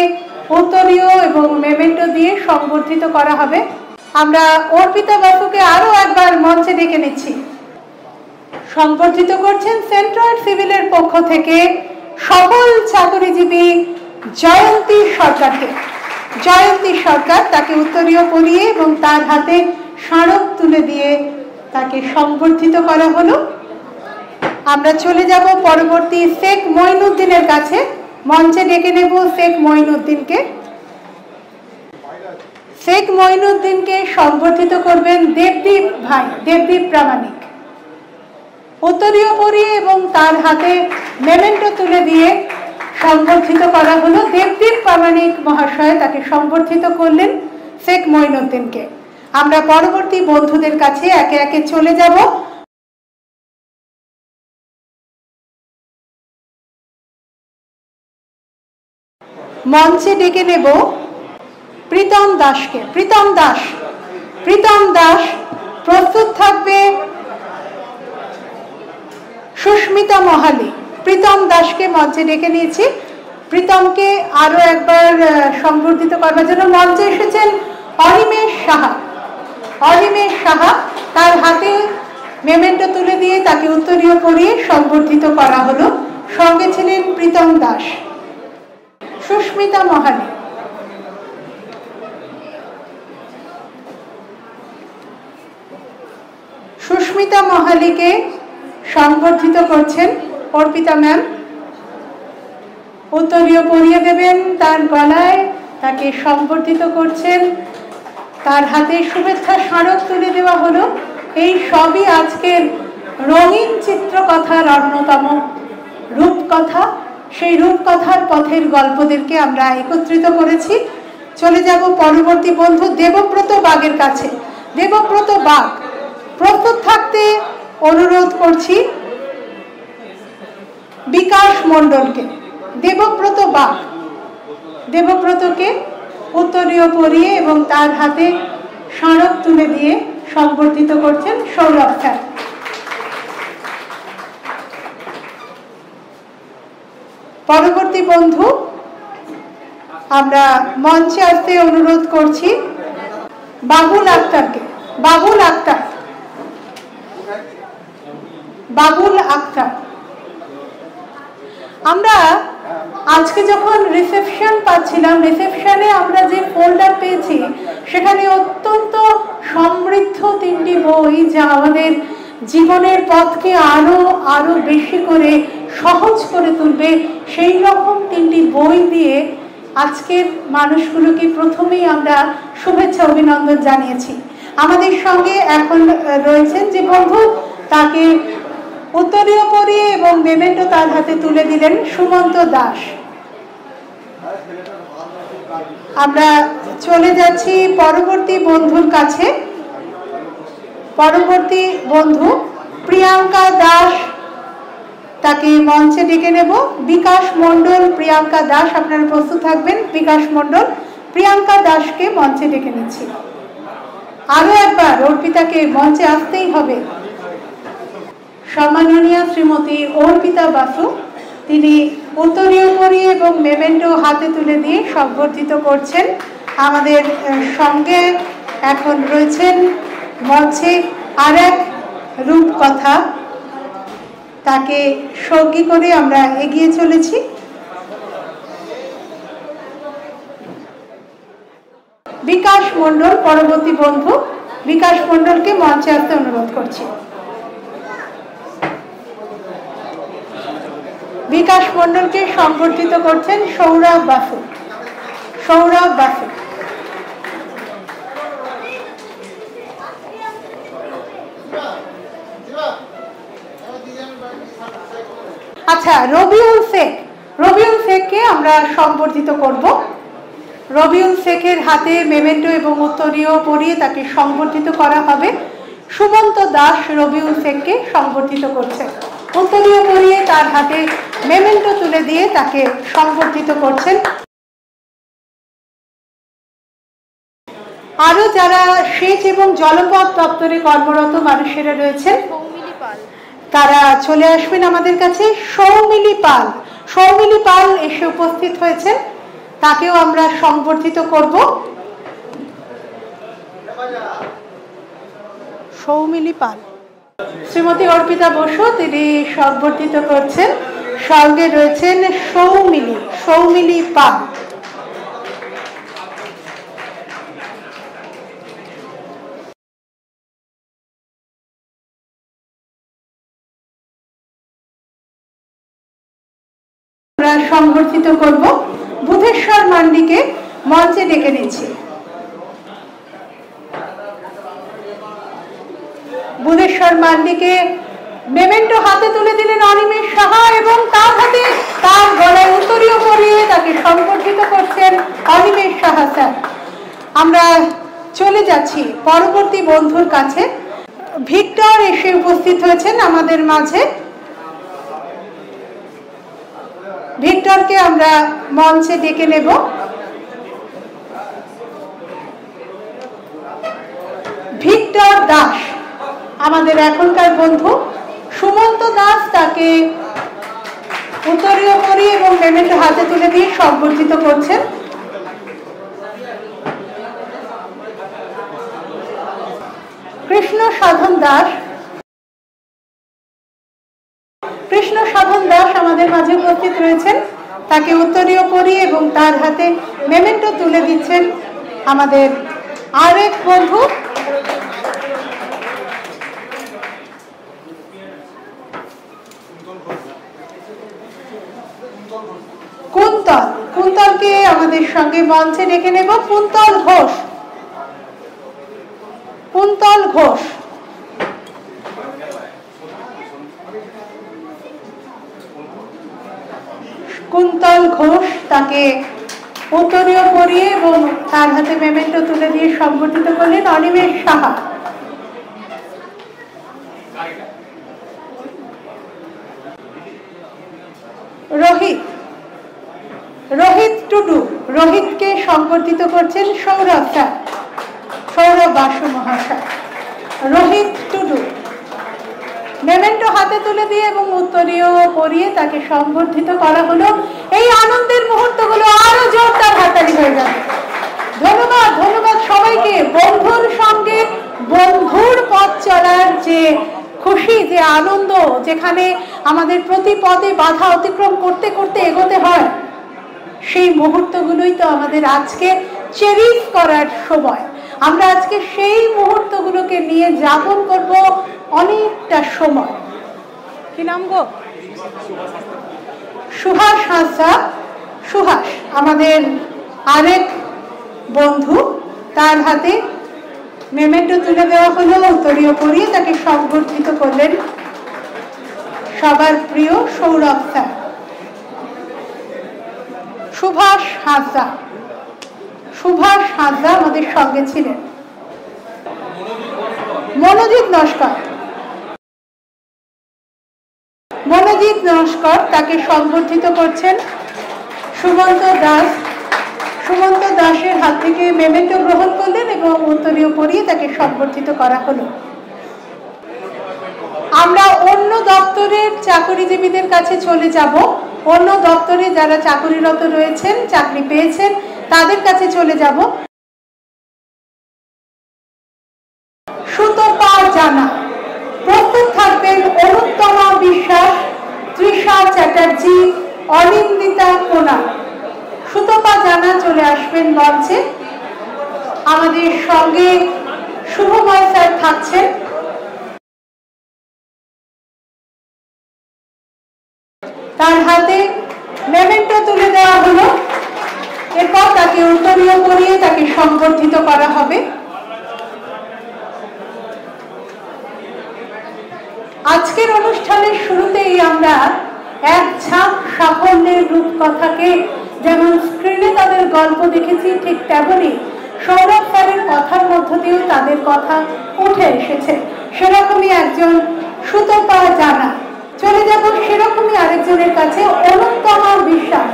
উত্তরীয় এবং মেমেন্টো দিয়ে সংবর্ধিত করা হবে। আমরা অর্পিতা বাসুকে আরো একবার মঞ্চে ডেকে নিচ্ছি। সংবর্ধিত করছেন সেন্ট্রাল সিভিলের পক্ষ থেকে সফল চাকরিজীবী জয়ন্তী সরকারকে। জয়ন্তী সরকার তাকে উত্তরীয় পরিয়ে এবং তার হাতে স্মারক তুলে দিয়ে তাকে সংবর্ধিত করা হলো। আমরা চলে যাব পরবর্তী শেখ মঈনুদ্দিনের কাছে। মঞ্চে ডেকে নেব শেখ মঈনুদ্দিনকে। শেখ মঈনুদ্দিনকে সংবর্ধিত করবেন দেবদীপ ভাই, দেবদীপ প্রামাণিক। উত্তরীয় পরিয়ে এবং তার হাতে মেমেন্টো তুলে দিয়ে সংবর্ধিত করা হলো। দেবদীপ প্রামাণিক মহাশয় তাকে সংবর্ধিত করলেন শেখ মঈনুদ্দিনকে। আমরা পরবর্তী বন্ধুদের কাছে একে একে চলে যাব। মঞ্চে ডেকে নেব প্রীতম দাসকে। প্রীতম দাস প্রস্তুত থাকবে সুস্মিতা মহালি। প্রীতম দাসকে মঞ্চে ডেকে নিয়েছি। প্রীতমকে আরো একবার সংবর্ধিত করবার জন্য মঞ্চে এসেছেন অনিমেষ সাহা। তার হাতে মেমেন্টো তুলে দিয়ে তাকে উত্তরীয় পরিয়ে সংবর্ধিত করা হলো। সঙ্গে ছিলেন প্রীতম দাস, সুস্মিতা মহালি। সুস্মিতা মহালিকে সংবর্ধিত করছেন অর্পিতা ম্যাম। উত্তরীয় পরিয়ে দেবেন তার গলায়, তাকে সংবর্ধিত করছেন। তার হাতে শুভেচ্ছা স্মারক তুলে দেওয়া হলো। এই সবই আজকের রঙিন চিত্রকথার অন্যতম রূপকথা। সেই রূপকথার পথের গল্পদেরকে আমরা একত্রিত করেছি। চলে যাব পরবর্তী বন্ধু দেবব্রত বাগের কাছে। দেবব্রত বাগ প্রস্তুত থাকতে অনুরোধ করছি বিকাশ মণ্ডলকে। দেবব্রত বাগ, দেবব্রতকে উত্তরীয় পরিয়ে এবং তার হাতে স্মারক তুলে দিয়ে সংবর্ধিত করছেন সৌরভ স্যার। পরবর্তী বন্ধু আমরা মঞ্চে আসতে অনুরোধ করছি বাবুল আক্তারকে। বাবুল আক্তার বাবুল আক্তার। আমরা আজকে যখন রিসেপশন পাচ্ছিলাম, রিসেপশনে আমরা যে ফোল্ডার পেয়েছি সেখানে অত্যন্ত সমৃদ্ধ 3টি বই, যা আমাদের জীবনের পথকে আরো বেশি করে সহজ করে তুলবে, সেই রকম 3টি বই দিয়ে আজকের মানুষগুলোকে প্রথমেই আমরা শুভেচ্ছা অভিনন্দন জানিয়েছি। আমাদের সঙ্গে এখন রয়েছেন যে বন্ধু, তাকে উত্তরীয় পরিয়ে এবং মেমেন্টো তার হাতে তুলে দিলেন সুমন্ত দাস। আমরা চলে যাচ্ছি পরবর্তী বন্ধুর কাছে। পরবর্তী বন্ধু প্রিয়াঙ্কা দাস, তাকে মঞ্চে ডেকে নেব। বিকাশ মণ্ডল, প্রিয়াঙ্কা দাস, আপনারা প্রস্তুত থাকবেন। বিকাশ মণ্ডল, প্রিয়াঙ্কা দাসকে মঞ্চে ডেকে নিচ্ছি। আরো একবার অর্পিতাকে মঞ্চে আসতেই হবে। সম্মাননীয় শ্রীমতী অর্পিতা বাসু, তিনি উত্তরীয় পরিয়ে এবং মেমেন্টো হাতে তুলে দিয়ে সংবর্ধিত করছেন। আমাদের সঙ্গে এখন রয়েছেন মঞ্চে আর এক রূপকথা, তাকে সঙ্গী করে আমরা এগিয়ে চলেছি। বিকাশ মণ্ডল পরবর্তী বন্ধু, বিকাশ মণ্ডলকে মঞ্চে আসতে অনুরোধ করছি। বিকাশ মণ্ডলকে সংবর্ধিত করছেন সৌরভ বাসু। সৌরভ বাসু, আচ্ছা রবিউল শেখ, রবিউল শেখকে আমরা সংবর্ধিত করব। রবিউল শেখের হাতে মেমেন্টো এবং উত্তরীয় পরিয়ে তাকে সংবর্ধিত করা হবে। সুমন্ত দাস রবিউল শেখকে সংবর্ধিত করছে, উত্তরীয় পরিয়ে তার হাতে মেমেন্টো তুলে দিয়ে তাকে সংবর্ধিত করছেন। আরো যারা সেচ এবং জলপথ দপ্তরে কর্মরত মানুষেরা রয়েছেন, তারা চলে আসবেন আমাদের কাছে। সৌমিলি পাল, সৌমিলি পাল এসে উপস্থিত হয়েছেন, তাকেও আমরা সংবর্ধিত করব। সৌমিলি পাল, শ্রীমতী অর্পিতা বসু, তিনি সংবর্ধিত করছেন। সঙ্গে রয়েছেন সৌমিলি পাল। আমরা সংবর্ধিত করব। বুধেশ্বর মান্ডিকে মঞ্চে ডেকে নিচ্ছি। বুধেশ্বর মান্ডিকে মেমেন্টো হাতে তুলে দিলেন অনিমেষ সাহা এবং তার হাতে তার গলায় উত্তরীয় পরিয়ে তাকে সংবর্ধিত করছেন অনিমেষ সাহা স্যার। আমরা চলে যাচ্ছি পরবর্তী বন্ধুর কাছে। ভিক্টর এসে উপস্থিত হয়েছেন আমাদের মাঝে। ভিক্টরকে আমরা মঞ্চে ডেকে নেব। ভিক্টর দাস আমাদের এখনকার বন্ধু। সুমন্ত দাস তাকে উত্তরীয় পরিয়ে এবং মেমেন্টো হাতে তুলে দিয়ে সংবর্ধিত করছেন। কৃষ্ণ সাধন দাস, কৃষ্ণ সাধন দাস আমাদের মাঝে উপস্থিত রয়েছেন, তাকে উত্তরীয় পরিয়ে এবং তার হাতে মেমেন্টো তুলে দিচ্ছেন আমাদের আরেক বন্ধু কুন্তল। কুন্তলকে আমাদের সঙ্গে মঞ্চে ডেকে নেব। কুন্তল ঘোষ, কুন্তল ঘোষ, কুন্তল ঘোষ তাকে উত্তরীয় পরিয়ে এবং তার হাতে মেমেন্টো তুলে দিয়ে সংবর্ধিত করলেন অনিমেষ সাহা। রোহিত, রোহিত টুডু, রোহিতকে সংবর্ধিত করছেন সৌরভ স্যার, সৌরভ বাসু মহাশয়। রোহিত টুডু মেমেন্টো হাতে তুলে দিয়ে এবং উত্তরীয় পরিয়ে তাকে সংবর্ধিত করা হলো। এই আনন্দের মুহূর্তগুলো আরো জোরদার হাততালি হয়ে যাবে। ধন্যবাদ, ধন্যবাদ সবাইকে। বন্ধুর সঙ্গে বন্ধুর পথ চলার যে খুশি খুশি, যে আনন্দ, যেখানে আমাদের প্রতি পদে বাধা অতিক্রম করতে করতে এগোতে হয়, সেই মুহূর্তগুলোই তো আমাদের আজকে চেরিশ করার সময়। আমরা আজকে সেই মুহূর্তগুলোকে নিয়ে যাপন করব অনেকটা সময়। কি নাম গো? সুহাস হাসদা। সুহাস আমাদের আরেক বন্ধু, তার হাতে মেমেন্টো তুলে দেওয়া হলো, উত্তরীয় পরিয়ে তাকে সংবর্ধিত করলেন সবার প্রিয় সৌরভ স্যার। সুভাষ হাসদা। সুভাষ হাসদা আমাদের সঙ্গে ছিলেন। মনোজিৎ নস্কর। মনোজিৎ নস্কর, তাকে সংবর্ধিত করছেন সুমন্ত দাস। সুমন্ত দাসের হাত থেকে মেমেন্টো গ্রহণ করলেন এবং উত্তরীয় পরিয়ে তাকে সংবর্ধিত করা হলো। আমরা অন্য দপ্তরের চাকরিজীবীদের কাছে চলে যাব। অন্য দপ্তরে যারা চাকরিরত রয়েছেন, চাকরি পেয়েছেন, তাদের কাছে চলে যাব। সুতপা জানা। প্রস্তুত থাকবেন অনুত্তমা বিশ্বাস, তৃষা চ্যাটার্জি, অনিন্দিতা কোনা। সুতপা জানা চলে আসবেন মঞ্চে। আমাদের সঙ্গে শুভময় স্যার থাকছেন। তার হাতে মেমেন্টো তুলে দেওয়া হলো, এরপর তাকে উত্তরীয় পরিয়ে তাকে সংবর্ধিত করা হবে। আজকের অনুষ্ঠানের শুরুতেই আমরা এক ঝাঁক সাফল্যের রূপকথাকে যেমন স্ক্রিনে তাদের গল্প দেখেছি, ঠিক তেমনি সৌরভ স্যারের কথার মধ্য দিয়েও তাদের কথা উঠে এসেছে। সেরকমই একজন সুতপা জানা। চলে যাব সেরকমই আরেকজনের কাছে, অনুত্তমা বিশ্বাস।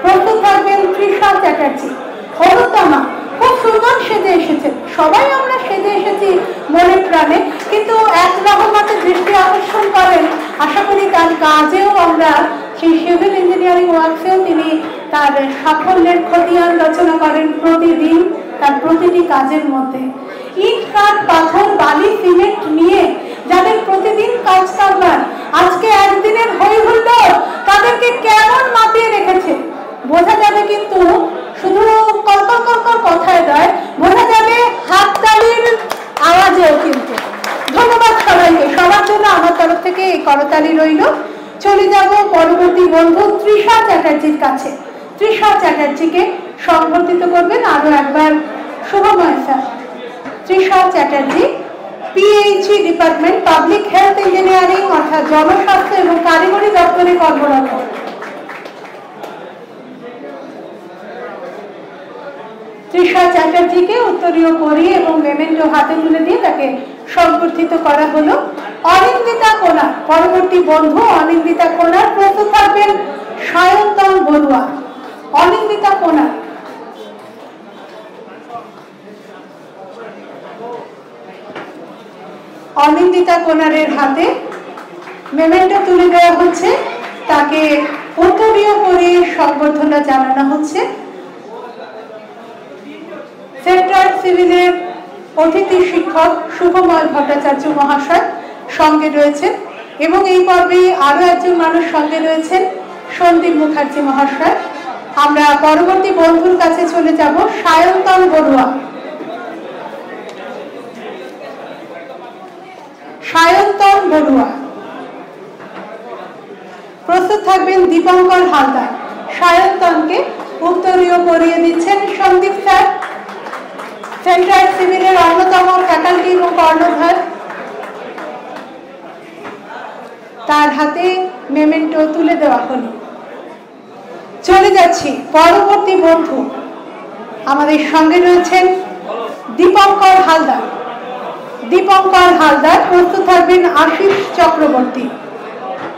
প্রস্তুত থাকবেন তৃষা চ্যাটার্জি। অনুত্তমা খুব সুন্দর সেজে এসেছেন। সবাই আমরা সেজে এসেছি মনে প্রাণে, কিন্তু এক রহমতে দৃষ্টি আকর্ষণ করেন। আশা করি তার কাজেও আমরা সেই সিভিল ইঞ্জিনিয়ারিং ওয়ার্কসেও তিনি তার সাফল্যের খতিয়ান রচনা করেন প্রতিদিন, তার প্রতিটি কাজের মধ্যে। ইট, কাঠ, পাথর, বালি, সিমেন্ট নিয়ে যাদের প্রতিদিন কাজ কারবার, আজকে একদিনের হই হুল্লোড় তাদেরকে কেমন মাতিয়ে রেখেছে বোঝা যাবে। কিন্তু শুধু কলকল কলকল কথায় নয়, বোঝা যাবে হাততালির আওয়াজেও। কিন্তু ধন্যবাদ সবাইকে, সবার জন্য আমার তরফ থেকে এই করতালি রইল। চলে যাব পরবর্তী বন্ধু তৃষা চ্যাটার্জির কাছে। তৃষা চ্যাটার্জিকে সংবর্ধিত করবেন আরো একবার Shubhamoy sir. Trisha Chatterjee PHE department, public health engineering অর্থাৎ জনস্বাস্থ্য এবং কারিগরি দপ্তরে কর্মরত। তৃষা চ্যাটার্জিকে উত্তরীয় পরিয়ে এবং মেমেন্টো হাতে তুলে দিয়ে তাকে সংবর্ধিত করা হলো। অনিন্দিতা কোনা পরবর্তী বন্ধু। অনিন্দিতা কোনার প্রস্তুত থাকবেন সায়ন্তন বড়ুয়া। অনিন্দিতা কোনা। অনিন্দিতা কোনারের হাতে মেমেন্টো তুলে দেওয়া হচ্ছে, তাকে উত্তরীয় পরিয়ে সংবর্ধনা জানানো হচ্ছে। সেন্ট্রাল সিভিলের অতিথি শিক্ষক শুভময় ভট্টাচার্য মহাশয় সঙ্গে রয়েছেন এবং এই পর্বে আরো একজন মানুষ সঙ্গে রয়েছেন, সন্দীপ মুখার্জি মহাশয়। আমরা পরবর্তী বন্ধুর কাছে চলে যাব, সায়ন্তন বড়ুয়া। সায়ন্তন বড়ুয়া। প্রস্তুত থাকবেন দীপঙ্কর হালদার। সায়ন্তনকে উত্তরীয় পরিয়ে দিচ্ছেন সন্দীপ স্যার, সেন্ট্রাল সিভিলের অন্যতম ফ্যাকাল্টি এবং কর্ণধার। তার হাতে মেমেন্টো তুলে দেওয়া হলো। চলে যাচ্ছি পরবর্তী বন্ধু, আমাদের সঙ্গে রয়েছেন দীপঙ্কর হালদার। দীপঙ্কর হালদার। প্রস্তুত থাকবেন আশিস চক্রবর্তী।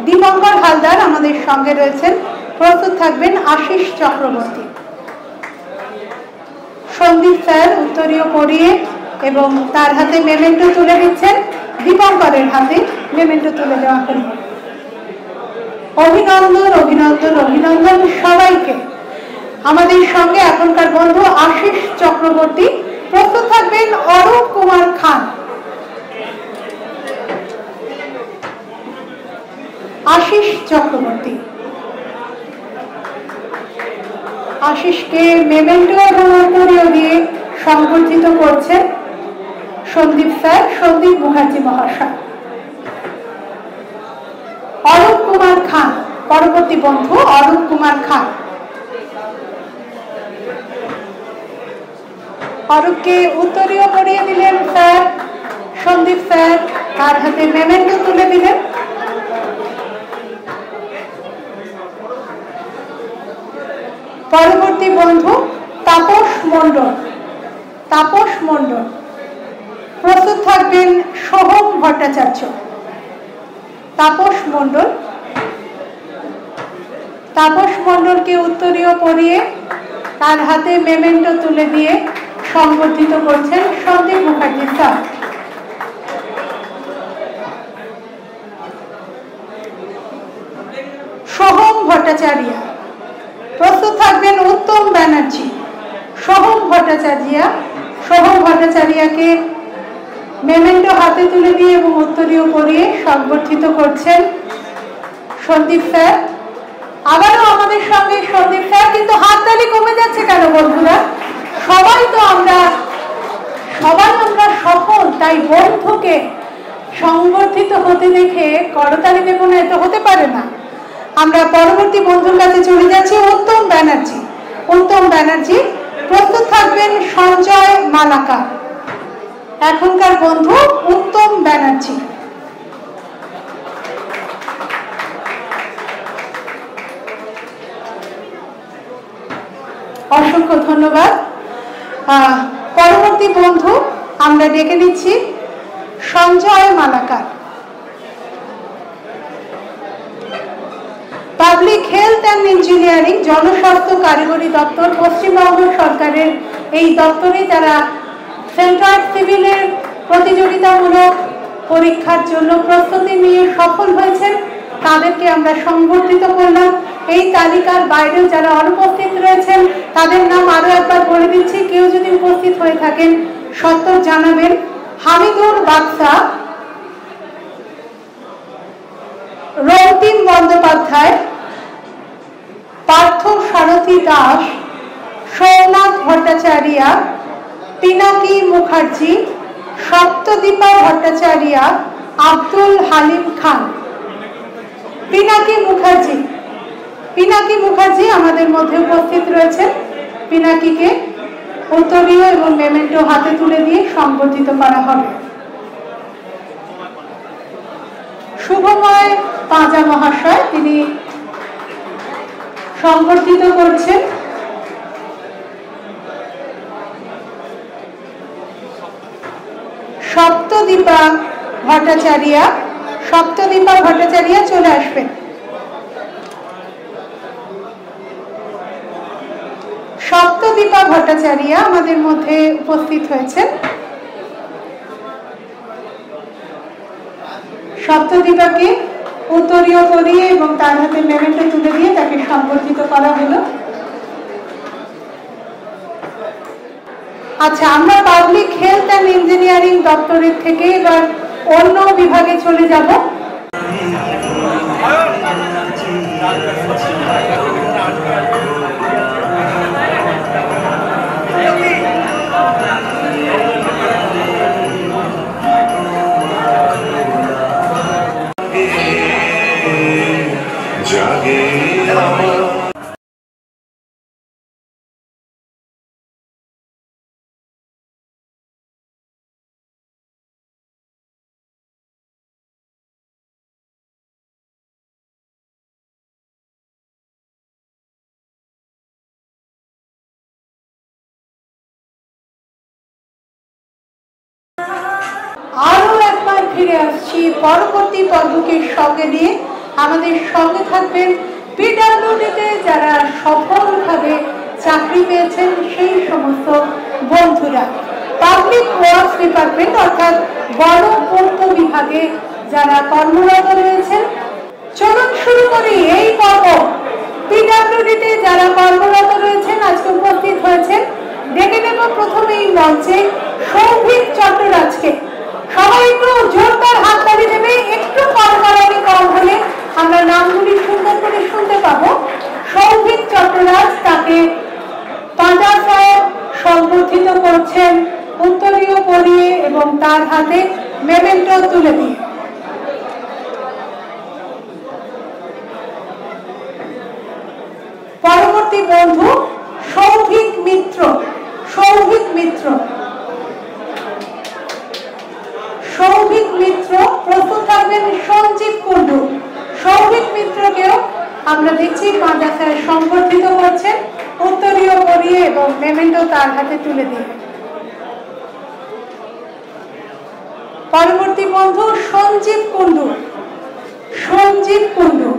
দীপঙ্কর হালদার আমাদের সঙ্গে রয়েছেন, প্রস্তুত থাকবেন আশিস চক্রবর্তী। সন্দীপ স্যার উত্তরীয় পরিয়ে এবং তার হাতে মেমেন্টো তুলে দিচ্ছেন। দীপঙ্করের হাতে মেমেন্টো তুলে দেওয়া হল। অভিনন্দন, অভিনন্দন, অভিনন্দন সবাইকে। আমাদের সঙ্গে এখনকার বন্ধু আশিস চক্রবর্তী। প্রস্তুত থাকবেন অরূপ কুমার খান। আশিস চক্রবর্তী। আশিসকে মেমেন্টো এবং উত্তরীয় দিয়ে সংবর্ধিত করছেন সন্দীপ স্যার, সন্দীপ মুখার্জি মহাশয়। অরূপ কুমার খান, পরবর্তী বন্ধু অরূপ কুমার খান। অরূপকে উত্তরীয় পরিয়ে দিলেন স্যার, সন্দীপ স্যার তার হাতে মেমেন্টো তুলে দিলেন। পরবর্তী বন্ধু তাপস মণ্ডল। তাপস মণ্ডল প্রস্তুত থাকবেন সোহম ভট্টাচার্য। তাপস মণ্ডল, তাপস মণ্ডলকে উত্তরীয় পরিয়ে তার হাতে মেমেন্টো তুলে দিয়ে সংবর্ধিত করছেন সন্দীপ মুখার্জি স্যার। সোহম ভট্টাচার্য প্রস্তুত থাকবেন উত্তম ব্যানার্জি। সোহম ভট্টাচার্যকে মেমেন্টো হাতে তুলে দিয়ে এবং উত্তরীয় পরিয়ে সংবর্ধিত করছেন সন্দীপ স্যার। আবারও আমাদের সঙ্গে সন্দীপ স্যার, কিন্তু হাততালি কমে যাচ্ছে কেন বন্ধুরা? সবাই আমরা সফল, তাই বন্ধুকে সংবর্ধিত হতে দেখে করতালি দেব না, এত হতে পারে না। আমরা পরবর্তী বন্ধুর কাছে চলে যাচ্ছি উত্তম ব্যানার্জি। উত্তম ব্যানার্জি প্রস্তুত থাকবেন সঞ্জয় মালাকার। এখনকার বন্ধু উত্তম ব্যানার্জি। অসংখ্য ধন্যবাদ। পরবর্তী বন্ধু আমরা ডেকে নিচ্ছি Sanjay Malakar. Public health and engineering, জনস্বাস্থ্য কারিগরি দপ্তর, পশ্চিমবঙ্গ সরকারের এই দপ্তরে যারা সেন্ট্রাল সিভিলের প্রতিযোগিতামূলক পরীক্ষার জন্য প্রস্তুতি নিয়ে সফল হয়েছেন তাদেরকে আমরা সংবর্ধিত করলাম। এই তালিকার বাইরেও যারা অনুপস্থিত রয়েছেন তাদের নাম আরো একবার বলে দিচ্ছি, কেউ যদি উপস্থিত হয়ে থাকেন সত্তর জানাবেন। হামিদুর বাদশা, রক্তিম বন্দ্যোপাধ্যায়, পার্থ সারথী দাস, সোমনাথ ভট্টাচার্য, পিনাকি মুখার্জি, সপ্তদীপা ভট্টাচার্য, আব্দুল হালিম খান। পিনাকি মুখার্জি আমাদের মধ্যে উপস্থিত রয়েছেন। পিনাকিকে উত্তরীয় এবং মেমেন্টো হাতে তুলে দিয়ে সংবর্ধিত করা হবে। শুভময় পাঁজা মহাশয়, তিনি সংবর্ধিত করছেন সপ্তদীপা ভট্টাচার্য। সপ্তদীপা ভট্টাচার্য চলে আসবেন। সপ্তদীপা ভট্টাচার্য আমাদের মধ্যে উপস্থিত হয়েছেন। সপ্তদীপাকে উত্তরীয় করিয়ে এবং তার হাতে মেমেন্টো তুলে দিয়ে তাকে সংবর্ধিত করা হলো। আচ্ছা, আমরা পাবলিক হেলথ অ্যান্ড ইঞ্জিনিয়ারিং দপ্তরের থেকে এবার অন্য বিভাগে চলে যাব। আরো একবার ফিরে আসছি পরবর্তী পর্বকে সঙ্গে নিয়ে। আমাদের সঙ্গে থাকবেন পিডব্লিউডিতে যারা সফলভাবে চাকরি পেয়েছেন সেই সমস্ত বন্ধুরা, পাবলিক ওয়ার্কস ডিপার্টমেন্ট অর্থাৎ গণপূর্ত বিভাগে যারা কর্মরত রয়েছেন। চলুন শুরু করি এই পর্ব। পিডব্লিউডিতে যারা কর্মরত রয়েছেন আজকে উপস্থিত হয়েছেন। ডেকে নেব প্রথমে এই মঞ্চে সৌভিক চট্টরাজকে। সবাই একটু জোরদার হাততালি দেবে, একটু কড়াকড়ি কম হলে আমরা নাম তুলে দিয়ে। পরবর্তী বন্ধু সৌভিক মিত্র। সৌভিক মিত্র, সৌভিক মিত্র প্রস্তুত থাকবেন সঞ্জীব কুন্ডু। সৌভিক মিত্রকেও আমরা দেখছি পাঁজা স্যার সংবর্ধিত করছেন উত্তরীয় পরিয়ে এবং মেমেন্টো তার হাতে তুলে দিয়ে। পরবর্তী বন্ধু সঞ্জীব কুন্ডু। সঞ্জীব কুন্ডু,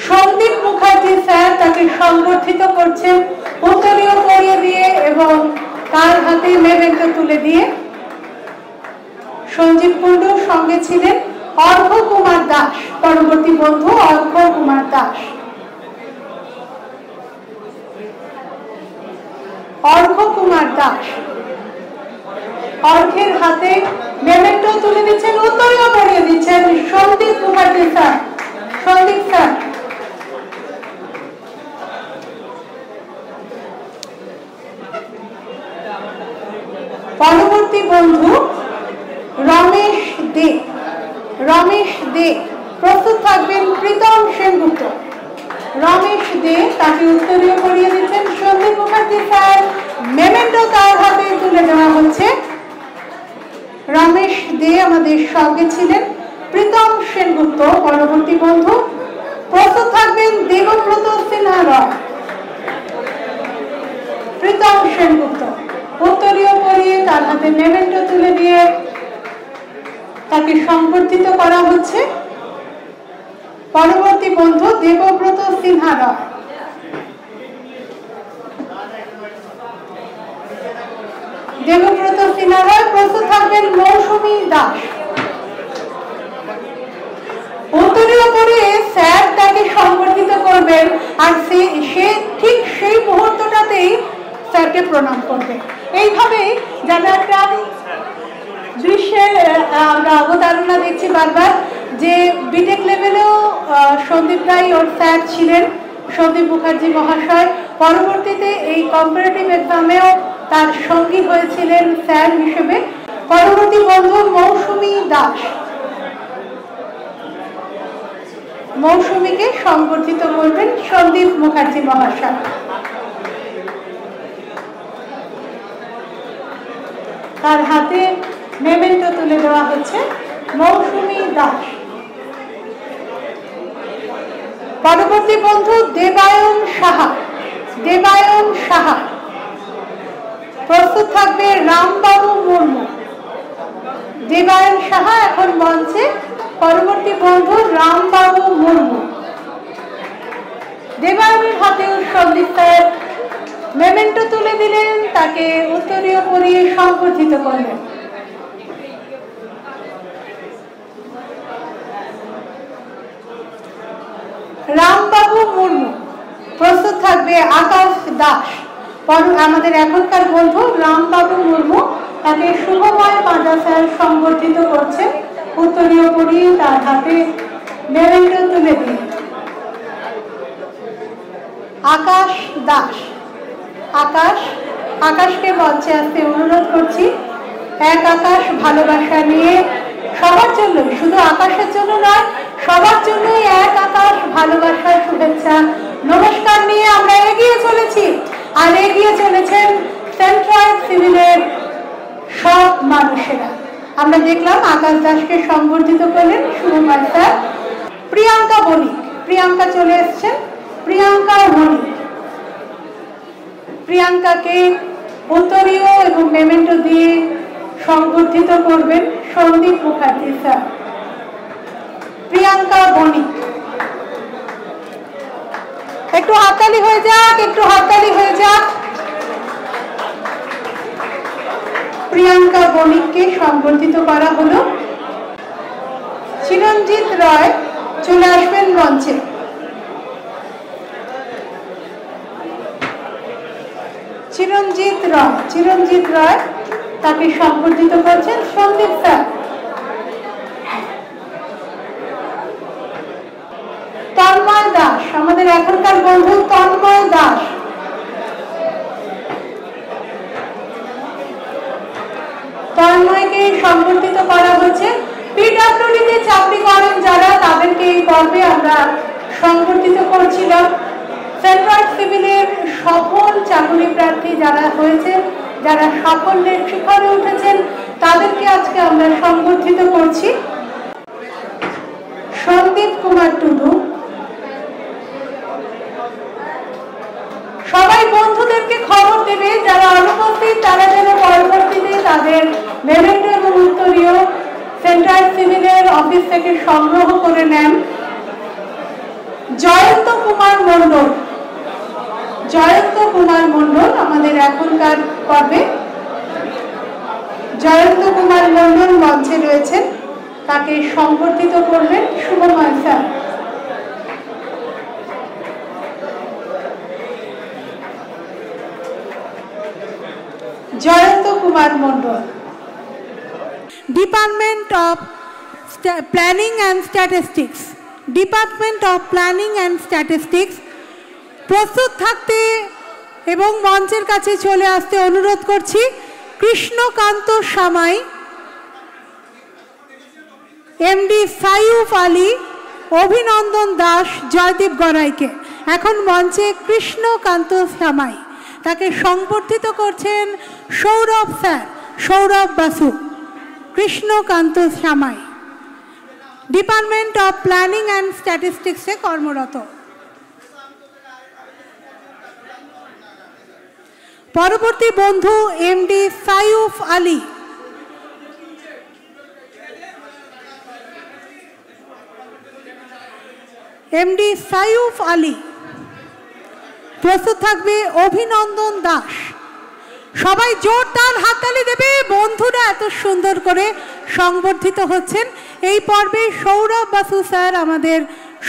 সন্দীপ মুখার্জি স্যার তাকে সংবর্ধিত করছেন উত্তরীয় পরিয়ে দিয়ে এবং তার হাতে মেমেন্টো তুলে দিয়ে। সঞ্জীব কুন্ডুর সঙ্গে ছিলেন অর্ঘ্য কুমার দাস। পরবর্তী বন্ধু অর্ঘ্য কুমার দাস। অর্ঘ্য কুমার দাস অর্ঘ্যের হাতে মেমেন্টো তুলে দিচ্ছেন, উত্তরীয় পরিয়ে দিচ্ছেন সন্দীপ মুখার্জি স্যার। সন্দীপ স্যার। পরবর্তী বন্ধু রমেশ দে। রমেশ দে প্রস্তুত থাকবেন প্রীতম সেনগুপ্ত। রমেশ দে তাকে উত্তরীয় করিয়ে দিচ্ছেন সন্দীপ মুখার্জি স্যার। মেমেন্টো তার হাতে তুলে দেওয়া হচ্ছে। রমেশ দে আমাদের সঙ্গে ছিলেন প্রীতম সেনগুপ্ত। পরবর্তী বন্ধু প্রস্তুত থাকবেন দেবব্রত সিনহা রয়। প্রীতম সেনগুপ্ত উত্তরীয় পরিয়ে তার হাতে মেমেন্টো তুলে দিয়ে তাকে সংবর্ধিত করা হচ্ছে। পরবর্তী বন্ধু দেবব্রত সিনহা রয়। দেবব্রত সিনহা রয় প্রস্তুত থাকবেন মৌসুমী দাস। উত্তরীয় পরিয়ে স্যার তাকে সংবর্ধিত করবেন আর সে ঠিক সেই মুহূর্তটাতেই স্যারকে প্রণাম করবে। এইভাবেই যারা একটা দৃশ্যের আমরা অবতারণা দেখছি বারবার, যে বিটেক লেভেলেও সন্দীপ রায় ওর স্যার ছিলেন সন্দীপ মুখার্জি মহাশয়। পরবর্তীতে এই কম্পারেটিভ এক্সামেও তার সঙ্গী হয়েছিলেন স্যার হিসেবে। পরবর্তী বন্ধু মৌসুমী দাস। মৌসুমীকে সংবর্ধিত করবেন সন্দীপ মুখার্জি মহাশয়। তার হাতে মেমেন্টো তুলে দেওয়া হচ্ছে মৌসুমী দাস। পরবর্তী বন্ধু দেবায়ন সাহা। দেবায়ন সাহা প্রস্তুত থাকবে রামবাবু মুর্মু। দেবায়ন সাহা এখন মঞ্চে। পরবর্তী বন্ধু রামবাবু মুর্মু। দেবায়নের হাতেও সন্দীপ স্যার মেমেন্টো তুলে দিলেন, তাকে উত্তরীয় পরিয়ে সংবর্ধিত করলেন। রামবাবু মুর্মু প্রস্তুত থাকবে আকাশ দাস। আমাদের এখনকার বন্ধু রামবাবু মুর্মু তাকে শুভময় পাঁজা স্যার সংবর্ধিত করছে উত্তরীয় পরিয়ে তার হাতে মেমেন্টো তুলে দিয়ে। আকাশ দাস। আকাশকে মঞ্চে আসতে অনুরোধ করছি। এক আকাশ ভালোবাসা নিয়ে সবার জন্য, শুধু আকাশের জন্য নয়, সবার জন্যই এক আকাশ ভালোবাসার শুভেচ্ছা নমস্কার নিয়ে আমরা এগিয়ে চলেছি। আর এগিয়ে চলেছেন সেন্ট্রাল সিভিলের সব মানুষেরা। আমরা দেখলাম আকাশ দাসকে সংবর্ধিত করলেন শুভময় স্যার। প্রিয়াঙ্কা বণিক। প্রিয়াঙ্কা চলে এসছেন। প্রিয়াঙ্কা বণিক। প্রিয়াঙ্কাকে উত্তরীয় এবং মেমেন্টো দিয়ে সংবর্ধিত করবেন সন্দীপ মুখার্জি স্যার। প্রিয়াঙ্কা বণিক। একটু হাততালি হয়ে যাক, একটু হাততালি হয়ে যাক। প্রিয়াঙ্কা বণিককে সংবর্ধিত করা হলো। চিরঞ্জিত রায় চলে আসবেন মঞ্চে। চিরঞ্জিত রায় তাকে সংবর্ধিত করছেন সন্দীপ স্যার। তন্ময় দাস, আমাদের এখনকার বন্ধু তন্ময় দাস। তন্ময়কে সংবর্ধিত করা হচ্ছে। পিডব্লিউডিতে চাকরি করেন যারা, তাদেরকে এই পর্বে আমরা সংবর্ধিত করছিলাম। সেন্ট্রাল সিভিলের সফল চাকরি প্রার্থী যারা হয়েছে, যারা সাফল্যের শিখরে উঠেছেন, তাদেরকে আজকে আমরা সংবর্ধিত করছি। সন্দীপ কুমার টুডু। সবাই বন্ধুদেরকে খবর দেবে যারা অনুপস্থিত, তারা যেন পরবর্তীতে তাদের মেমেন্টো এবং উত্তরীয় সেন্ট্রাল সিভিলের অফিস থেকে সংগ্রহ করে নেন। জয়ন্ত কুমার মণ্ডল। জয়ন্ত কুমার মণ্ডল আমাদের এখনকার পর্বে। জয়ন্ত কুমার মণ্ডল মঞ্চে রয়েছেন, তাকে সংবর্ধিত করবেন Shubhamoy sir. Jayanta Kumar Mondal. Department of planning and statistics. Department of planning and statistics প্রস্তুত থাকতে এবং মঞ্চের কাছে চলে আসতে অনুরোধ করছি কৃষ্ণকান্ত সামাই, এমডি সাইফ আলী, অভিনন্দন দাস, জয়দীপ গড়াইকে। এখন মঞ্চে কৃষ্ণকান্ত সামাই, তাকে সংবর্ধিত করছেন Sourav sir, Sourav Basu. Krishnakanta Samai department of planning and স্ট্যাটিস্টিক্সে কর্মরত। পরবর্তী বন্ধু এমডি সাইফ আলী। এমডি সাইফ আলী। প্রস্তুত থাকবে অভিনন্দন দাস। সবাই জোরদার হাততালি দেবে, বন্ধুরা এত সুন্দর করে সংবর্ধিত হচ্ছেন। এই পর্বে সৌরভ বাসু স্যার আমাদের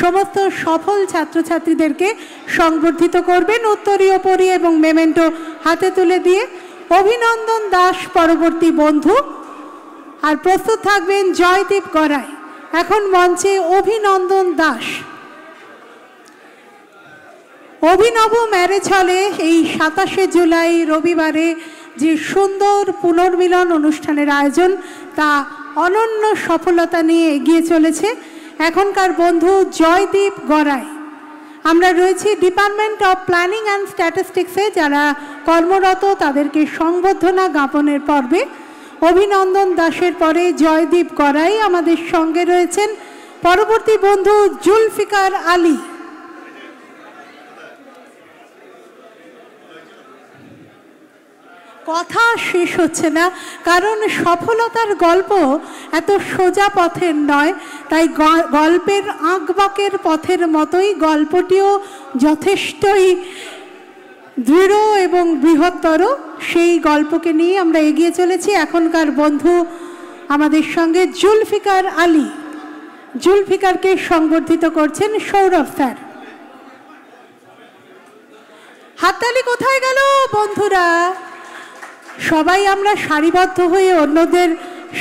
সমস্ত সফল ছাত্রছাত্রীদেরকে সংবর্ধিত করবেন উত্তরীয় পরিয়ে এবং মেমেন্টো হাতে তুলে দিয়ে। অভিনন্দন দাস পরবর্তী বন্ধু, আর প্রস্তুত থাকবেন জয়দীপ গড়াই। এখন মঞ্চে অভিনন্দন দাস। অভিনব ম্যারেজ হলে এই 27শে জুলাই রবিবারে যে সুন্দর পুনর্মিলন অনুষ্ঠানের আয়োজন, তা অনন্য সফলতা নিয়ে এগিয়ে চলেছে এখনকার বন্ধু জয়দীপ গড়াই। আমরা রয়েছি ডিপার্টমেন্ট অফ প্ল্যানিং অ্যান্ড স্ট্যাটিস্টিক্সে যারা কর্মরত, তাদেরকে সংবর্ধনা জ্ঞাপনের পর্বে। অভিনন্দন দাসের পরে জয়দীপ গড়াই আমাদের সঙ্গে রয়েছেন। পরবর্তী বন্ধু জুলফিকার আলী। কথা শেষ হচ্ছে না, কারণ সফলতার গল্প এত সোজা পথের নয়, তাই গল্পের আঁকবাঁকের পথের মতোই গল্পটিও যথেষ্টই দৃঢ় এবং বৃহত্তর। সেই গল্পকে নিয়ে আমরা এগিয়ে চলেছি। এখনকার বন্ধু আমাদের সঙ্গে জুলফিকার আলী। জুলফিকারকে সংবর্ধিত করছেন সৌরভ স্যার। হাততালি কোথায় গেল বন্ধুরা? সবাই আমরা সারিবদ্ধ হয়ে অন্যদের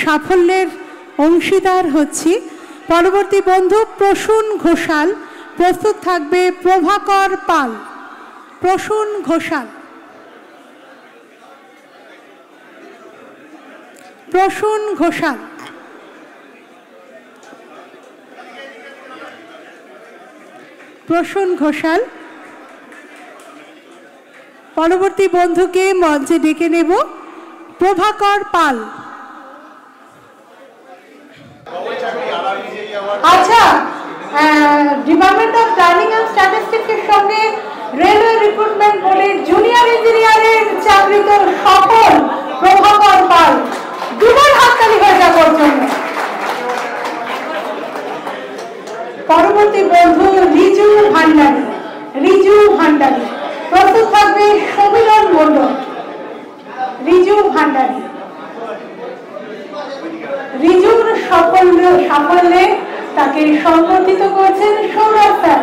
সাফল্যের অংশীদার হচ্ছি। পরবর্তী বন্ধু প্রসূন ঘোষাল। প্রস্তুত থাকবে প্রভাকর পাল। প্রসূন ঘোষাল। প্রসূন ঘোষাল। প্রসূন ঘোষাল। পরবর্তী বন্ধুকে মঞ্চে ডেকে নেব প্রভাকর পাল। আচ্ছা, ডিপার্টমেন্ট অফ প্ল্যানিং অ্যান্ড স্ট্যাটিস্টিক্সের সঙ্গে রেলওয়ে রিক্রুটমেন্ট বোর্ডের জুনিয়র ইঞ্জিনিয়ারের চাকরিত সফল প্রভাকর পাল। দুবার হাততালি হয়ে যাওয়ার জন্য। পরবর্তী বন্ধু রিজু ভান্ডারী। রিজু ভান্ডারী। প্রস্তুত থাকবে সমীরণ মণ্ডল। রিজু ভান্ডারী। রিজুর সাফল্যে তাকে সংবর্ধিত করছেন সৌরভ স্যার।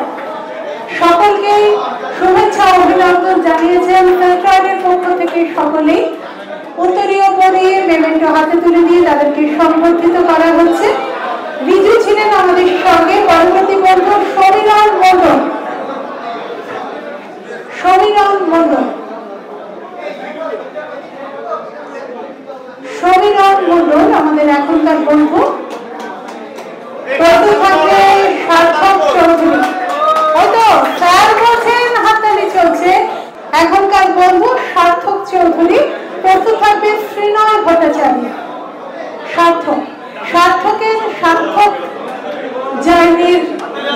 সকলকে শুভেচ্ছা অভিনন্দন জানিয়েছেন সরকারের পক্ষ থেকে সকলেই। উত্তরীয় পরিয়ে মেমেন্টো হাতে তুলে দিয়ে তাদেরকে সংবর্ধিত করা হচ্ছে। রিজু ছিলেন আমাদের সঙ্গে। পরবর্তী বন্ধু সমীরণ মণ্ডল। সমীরণ মণ্ডল। সমীরণ ভট্টাচার্য, সার্থকের সার্থক জার্নির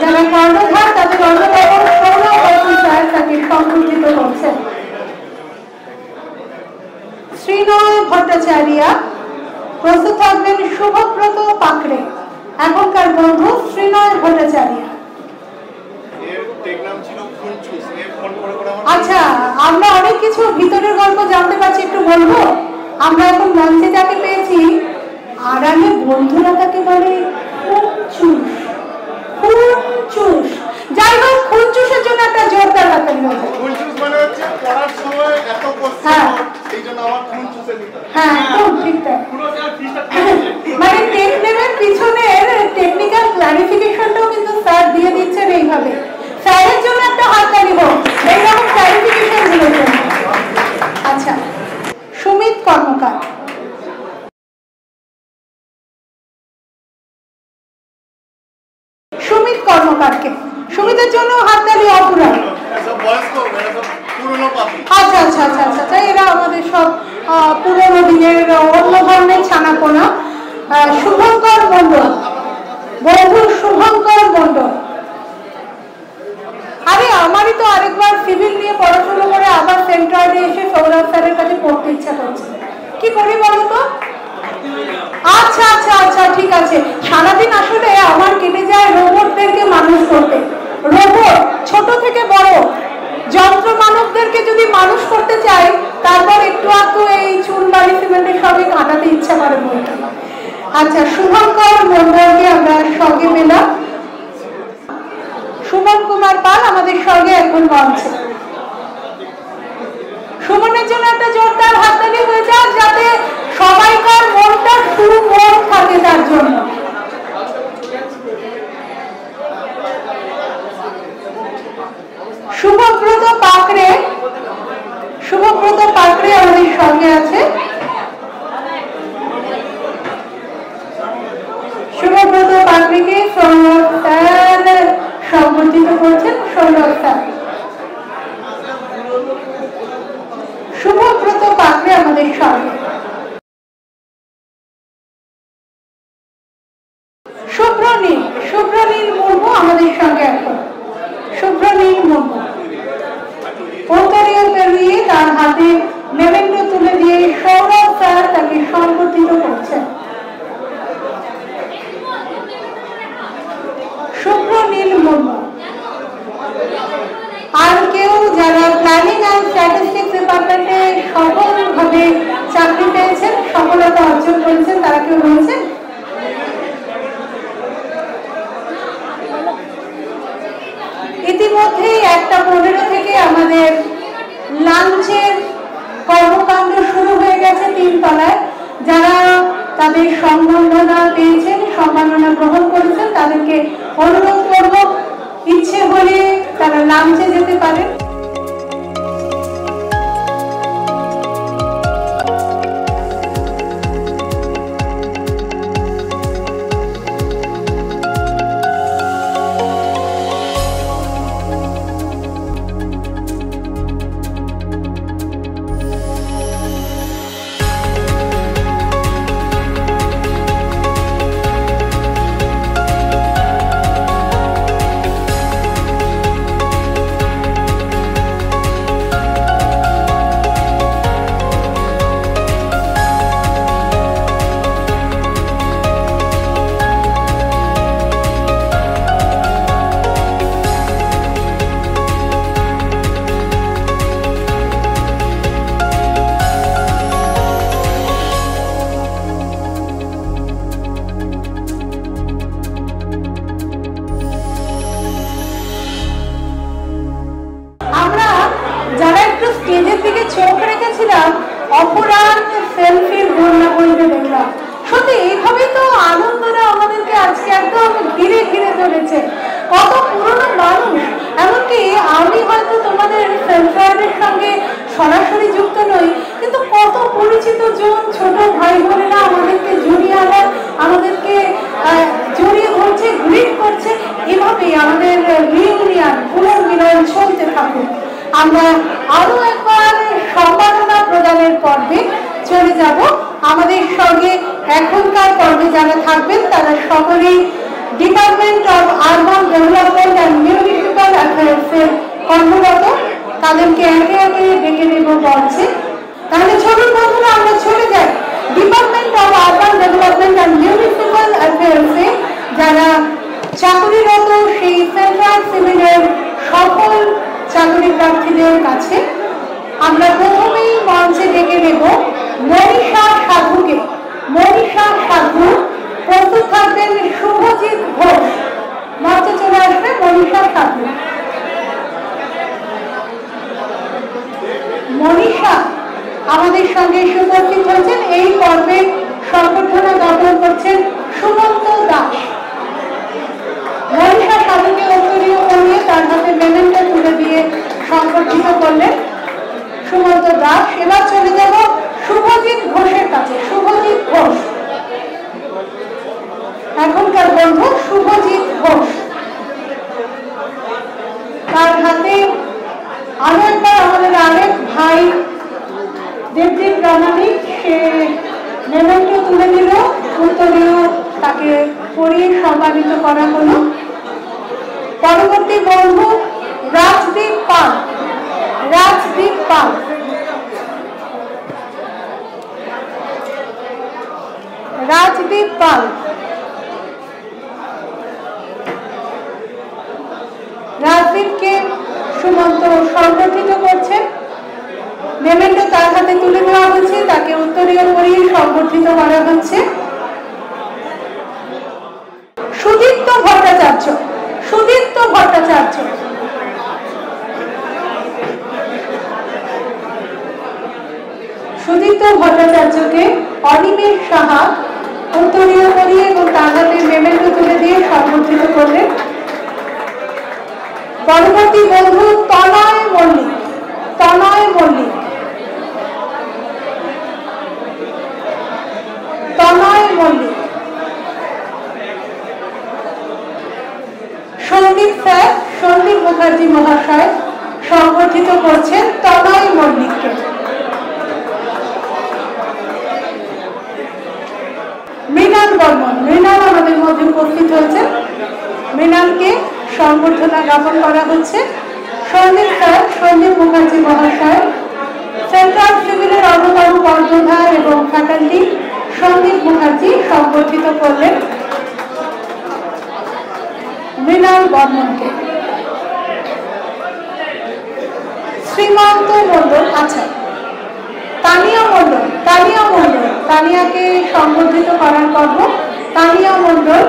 যারা কর্ণধার তাদের অন্যতম সৌরভ স্যার তাকে সংবর্ধিত করছেন। শ্রীনয় ভট্টাচার্য, প্রস্তুত থাকবেন শুভব্রত পাকড়ে, এখনকার বন্ধু শ্রীনয় ভট্টাচার্য। আচ্ছা, আমরা অনেক কিছু ভিতরের গল্প জানতে পারছি, একটু বলবো। আমরা এখন মঞ্চে যাকে পেয়েছি, আড়ালে বন্ধুরা তাকে বলে খুনচুস। খুনচুস, যাই হোক, খুনচুসের জন্য একটা জোরদার হাততালি হবে। খুনচুস মানে হচ্ছে পড়ার সময় এত কষ্ট, এইজন্য আমার খুনচুসে নিতে। হ্যাঁ, একদম ঠিক তাই। মানে টেকনিকের পিছনের টেকনিক্যাল ক্লারিফিকেশনটাও কিন্তু স্যার দিয়ে দিচ্ছেন এইভাবে। স্যারের জন্য একটা হাততালি হোক এইরকম ক্লারিফিকেশন গুলোর জন্য। আচ্ছা, সুমিত কর্মকার। সুমিত কর্মকারকে, সুমিতের জন্য হাততালি অপুরান। আচ্ছা আচ্ছা আচ্ছা আচ্ছা, এরা আমাদের সব পুরোনো দিনের অন্য ধরনের ছানাপোনা। শুভঙ্কর মন্ডল, বন্ধু শুভঙ্কর মন্ডল। আরে আমারই তো আরেকবার সিভিল নিয়ে পড়াশোনা করে আবার সেন্ট্রালে এসে সৌরভ স্যারের কাছে পড়তে ইচ্ছা করছে, কি করি বলো তো? আচ্ছা আচ্ছা আচ্ছা, ঠিক আছে। সারাদিন আসলে আমার কেটে যায় রোবটদেরকে মানুষ করতে। রোবট ছোট থেকে বড় যন্ত্র মানবদেরকে যদি মানুষ করতে চাই, তারপর একটু একটু এই চুন বালি সিমেন্টের সঙ্গে কাটাতে ইচ্ছা করে বইটা। আচ্ছা, শুভঙ্কর মন্ডলকে আমরা সঙ্গে পেলাম। সুমন কুমার পাল আমাদের সঙ্গে এখন মঞ্চে। সুমনের জন্য একটা জোরদার হাততালি হয়ে যাক, যাতে সবাইকার মনটা সুমন থাকে তার জন্য। শুভব্রত পাকড়ে, শুভব্রত পাকড়ে আমাদের সঙ্গে আছে। শুভব্রত পাকড়েকে সৌরভ স্যার সংবর্ধিত করছেন। সৌরভ স্যার, শুভব্রত পাকড়ে আমাদের সঙ্গে। শুভ্রনীল মুর্মু আমাদের সঙ্গে এখন। শুভ্রনীল মুর্মু উত্তরীয় পেরিয়ে তার হাতে মেমেন্টো তুলে দিয়ে সৌরভ স্যার তাকে সংবর্ধিত করছেন। শুভ্রনীল মুর্মু। আর কেউ যারা প্ল্যানিং অ্যান্ড স্ট্যাটিস্টিক্স ডিপার্টমেন্টে সফলভাবে চাকরি পেয়েছেন, সফলতা অর্জন করেছেন, তারা কেউ রয়েছেন? ইতিমধ্যেই 1:15 থেকে আমাদের লাঞ্চের কর্মকাণ্ড শুরু হয়ে গেছে 3 তলায়। যারা তাদের সম্মাননা পেয়েছেন, সম্মাননা গ্রহণ করেছেন, তাদেরকে অনুরোধ করব ইচ্ছে হলে তারা লাঞ্চে যেতে পারেন। স্টেজের দিকে চোখ রেখেছিলাম, অপরাধ সেলফির বন্যা বইতে দেখলাম। সত্যি এইভাবেই তো আনন্দরা আমাদেরকে আজকে একদম ঘিরে ঘিরে ধরেছে। কত পুরনো মানুষ, এমনকি আমি হয়তো তোমাদের সেন্ট্রালের সঙ্গে সরাসরি যুক্ত নই, কিন্তু কত পরিচিত জন, ছোট ভাই বোনেরা আমাদেরকে জড়িয়ে আনার, আমাদেরকে জড়িয়ে ধরছে, গ্রিট করছে। এভাবেই আমাদের রিউনিয়ন, পুনর্মিলন চলতে থাকুক। আমরা আরো একবার সম্মাননা প্রদানের পর্বে চলে যাব। আমাদের এখনকার পর্বে যারা থাকবেন তারা সকলেই department of urban development and municipal অ্যাফেয়ার্সের কর্মরত, তাদেরকে একে একে ডেকে নেব মঞ্চে। তাহলে চলুন বন্ধুরা আমরা চলে যাই department of urban development and municipal অ্যাফেয়ার্সে যারা চাকরিরত সেই সেন্ট্রাল সিভিলের সকল চাকরি প্রার্থীদের কাছে। আমরা প্রথমেই মঞ্চে ডেকে নেব মনীষা সাধুকে। মনীষা সাধু, প্রস্তুত থাকবেন শুভজিৎ ঘোষ। মঞ্চে চলে আসবে মনীষা সাধু। মনীষা আমাদের সঙ্গে উপস্থিত হয়েছেন। এই পর্বে সংবর্ধনা জ্ঞাপন করছেন সুমন্ত দাস। মনীষা সাধুকে উত্তরীয় করিয়ে তার হাতে মেমেন্টো তুলে দিয়ে সংবর্ধিত করলেন সুমন্ত দাস। এবার চলে যাব শুভজিৎ ঘোষের কাছে। শুভজিৎ ঘোষ, এখনকার বন্ধু শুভজিৎ ঘোষ, তার হাতে আরো একবার আমাদের আরেক ভাই দেবদীপ প্রামাণিক, সে মেমেন্টো তুলে দিল, উত্তরীয় তাকে পরিয়ে সম্মানিত করা হলো। পরবর্তী বন্ধু রাজদীপ পাল। রাজদীপ পাল, রাজদীপ পাল, রাজদীপকে সুমন্ত সংবর্ধিত করছেন। মেমেন্টো তার হাতে তুলে দেওয়া হচ্ছে, তাকে উত্তরীয় পরিয়ে সংবর্ধিত করা হচ্ছে। সুদীপ্ত ভট্টাচার্য। সুদীপ্ত ভট্টাচার্য, সুদীপ্ত ভট্টাচার্যকে অনিমেষ সাহা উত্তরীয় করিয়ে এবং তার হাতে মেমেন্টো তুলে দিয়ে সংবর্ধিত করলেন। পরবর্তী বন্ধু তনয় মল্লিক। তনয় মল্লিক, তনয় মল্লিক, সন্দীপ স্যার, সন্দীপ মুখার্জি মহাশয় সংবর্ধিত করছেন তনয় মল্লিককে। মৃণাল বর্মন, মৃণাল আমাদের মধ্যে উপস্থিত হয়েছেন। মৃণালকে সংবর্ধনা জ্ঞাপন করা হচ্ছে। সন্দীপ স্যার, সন্দীপ মুখার্জি মহাশয়, সেন্ট্রাল সিভিলের অন্যতম কর্ণধার এবং ফ্যাকাল্টি সন্দীপ মুখার্জি সংবর্ধিত করলেন মৃণাল বর্মনকে। শ্রীমন্ত মণ্ডল, আচ্ছা তানিয়া মণ্ডল, তানিয়া মণ্ডল, তানিয়াকে সংবর্ধিত করার পর্ব। তানিয়া মণ্ডল,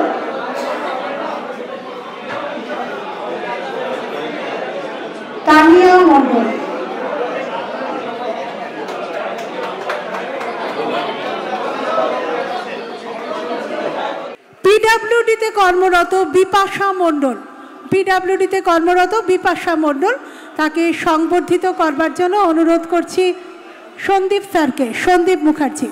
তানিয়া মণ্ডল, পিডব্লিউডিতে কর্মরত বিপাশা মণ্ডল। পিডব্লিউডিতে কর্মরত বিপাশা মণ্ডল, তাকে সংবর্ধিত করবার জন্য অনুরোধ করছি সন্দীপ স্যারকে, সন্দীপ মুখার্জি।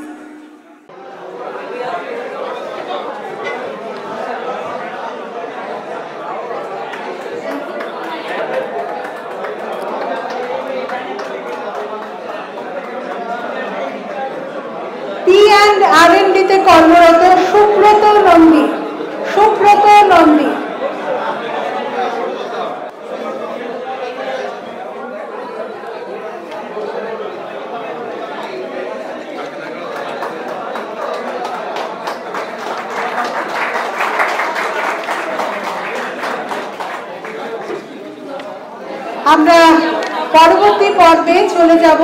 P&R&Dতে কর্মরত সুব্রত নন্দী। সুব্রত নন্দী, আমরা পরবর্তী পর্বে চলে যাব।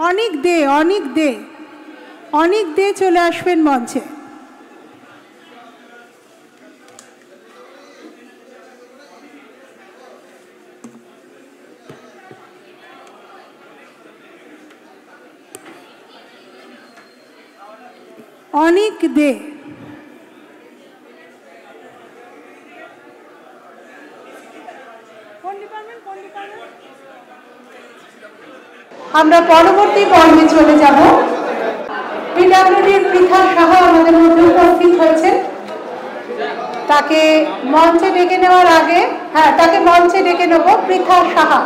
অনিক দে, অনিক দে, অনিক দে চলে আসবেন মঞ্চে। অনিক দে, আমরা পরবর্তী পর্বে চলে যাব। পিডব্লিউডির পৃথা সাহা আমাদের মধ্যে উপস্থিত হয়েছেন। তাকে মঞ্চে ডেকে নেওয়ার আগে, তাকে মঞ্চে ডেকে নেব পৃথা সাহা।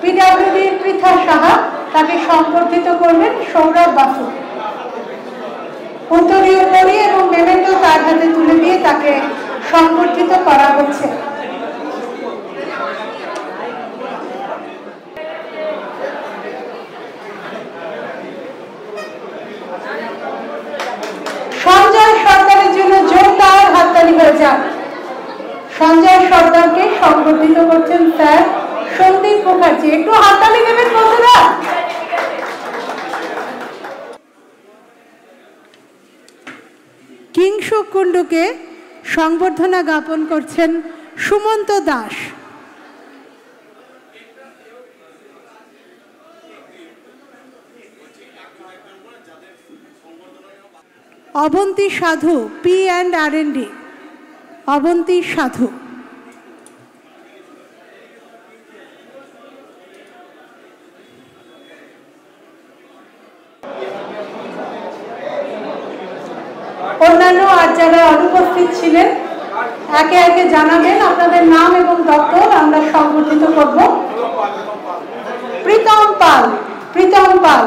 পিডব্লিউডির পৃথা সাহা, তাকে সংবর্ধিত করবেন সৌরভ বাসু। উত্তরীয় পরিয়ে এবং মেমেন্টো তার হাতে তুলে দিয়ে তাকে সংবর্ধিত করা হচ্ছে। সঞ্জয় সরকারের জন্য জোরদার হাততালি হয়ে যান। সঞ্জয় সরকারকে সংবর্ধিত করছেন স্যার সন্দীপ মুখার্জি। একটু হাততালি দেবেন বন্ধুরা। কিংসু কুণ্ডুকে সংবর্ধনা জ্ঞাপন করছেন সুমন্ত দাস। অবন্তী সাধু P&R&D, অবন্তী সাধু। অন্যান্য আর যারা অনুপস্থিত ছিলেন একে একে জানাবেন আপনাদের নাম এবং দপ্তর, আমরা সংবর্ধিত করব। প্রীতম পাল, প্রীতম পাল।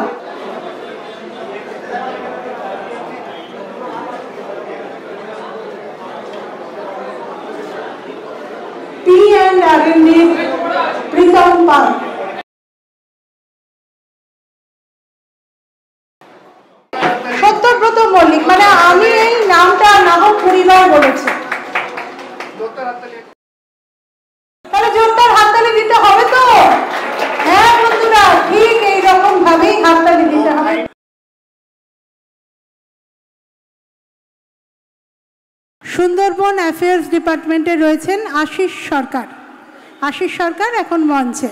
P&R&D প্রীতম পাল। সত্যব্রত মল্লিক, মানে আমি এই নামটা নাহক পরিবার বলেছি, তাহলে জোরদার হাততালি দিতে হবে তো। হ্যাঁ বন্ধুরা, ঠিক এইরকম ভাবেই হাততালি দিতে হবে। সুন্দরবন অ্যাফেয়ার্স ডিপার্টমেন্টে রয়েছেন আশিস সরকার। আশিস সরকার এখন মঞ্চে।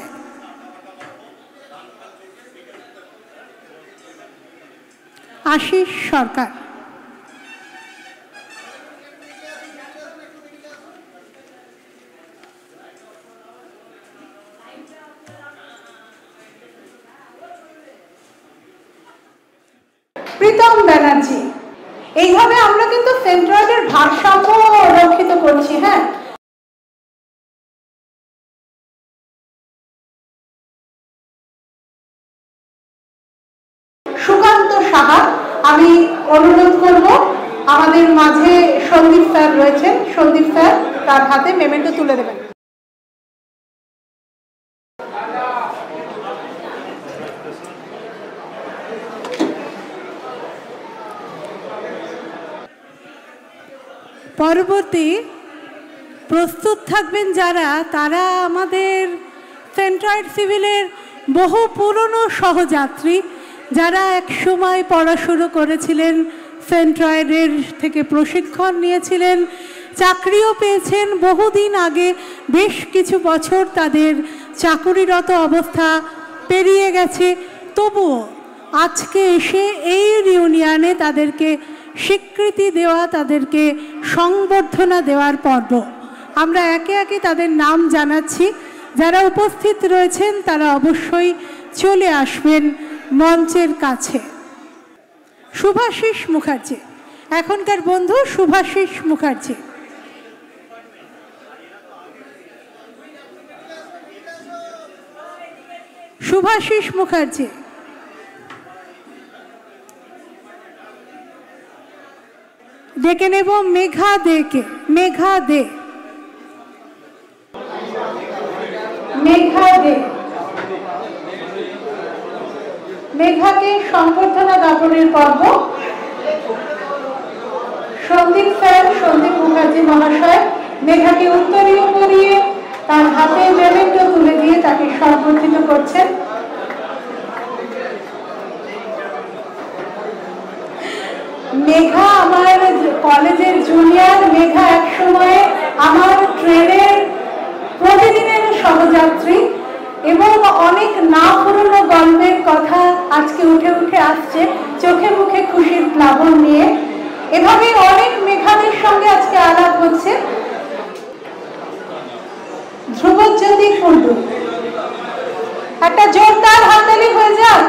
আশিস সরকার। প্রীতম ব্যানার্জি। এইভাবে আমরা কিন্তু সেন্ট্রয়েডের ভারসাম্য রক্ষিত করছি। হ্যাঁ, সুকান্ত সাহা, আমি অনুরোধ করব আমাদের মাঝে সন্দীপ স্যার রয়েছেন, সন্দীপ স্যার তার হাতে মেমেন্টো তুলে দেবেন। পরবর্তী প্রস্তুত থাকবেন যারা, তারা আমাদের সেন্ট্রয়েড সিভিলের বহু পুরনো সহযাত্রী, যারা এক সময় পড়াশুনো করেছিলেন, সেন্ট্রয়েডের থেকে প্রশিক্ষণ নিয়েছিলেন, চাকরিও পেয়েছেন বহুদিন আগে। বেশ কিছু বছর তাদের চাকুরিরত অবস্থা পেরিয়ে গেছে, তবুও আজকে এসে এই রিউনিয়নে তাদেরকে স্বীকৃতি দেওয়া, তাদেরকে সংবর্ধনা দেওয়ার পর্ব। আমরা একে একে তাদের নাম জানাচ্ছি। যারা উপস্থিত রয়েছেন তারা অবশ্যই চলে আসবেন মঞ্চের কাছে। শুভাশিস মুখার্জি, এখনকার বন্ধু শুভাশিস মুখার্জি। শুভাশিস মুখার্জি। ডেকে নেব মেঘা দেকে। মেঘা দে। মেঘা দে। মেঘাকে সংবর্ধনা জ্ঞাপনের পর্ব। সন্দীপ স্যার, সন্দীপ মুখার্জি মহাশয় মেঘাকে উত্তরীয় পরিয়ে তার হাতে মেমেন্টো তুলে দিয়ে তাকে সংবর্ধিত করছেন। মেঘা আমার কলেজের জুনিয়র। মেঘা এক সময় আমার ট্রেনের প্রতিদিনের সহযাত্রী এবং অনেক না পুরনো গল্পের কথা আজকে উঠে উঠে আসছে চোখে মুখে খুশির প্লাবন নিয়ে। এভাবে অনেক মেঘাদের সঙ্গে আজকে আলাপ হচ্ছে। ধ্রুবজ্যোতি কুণ্ডু, একটা জোরদার হাততালি হয়ে যাক।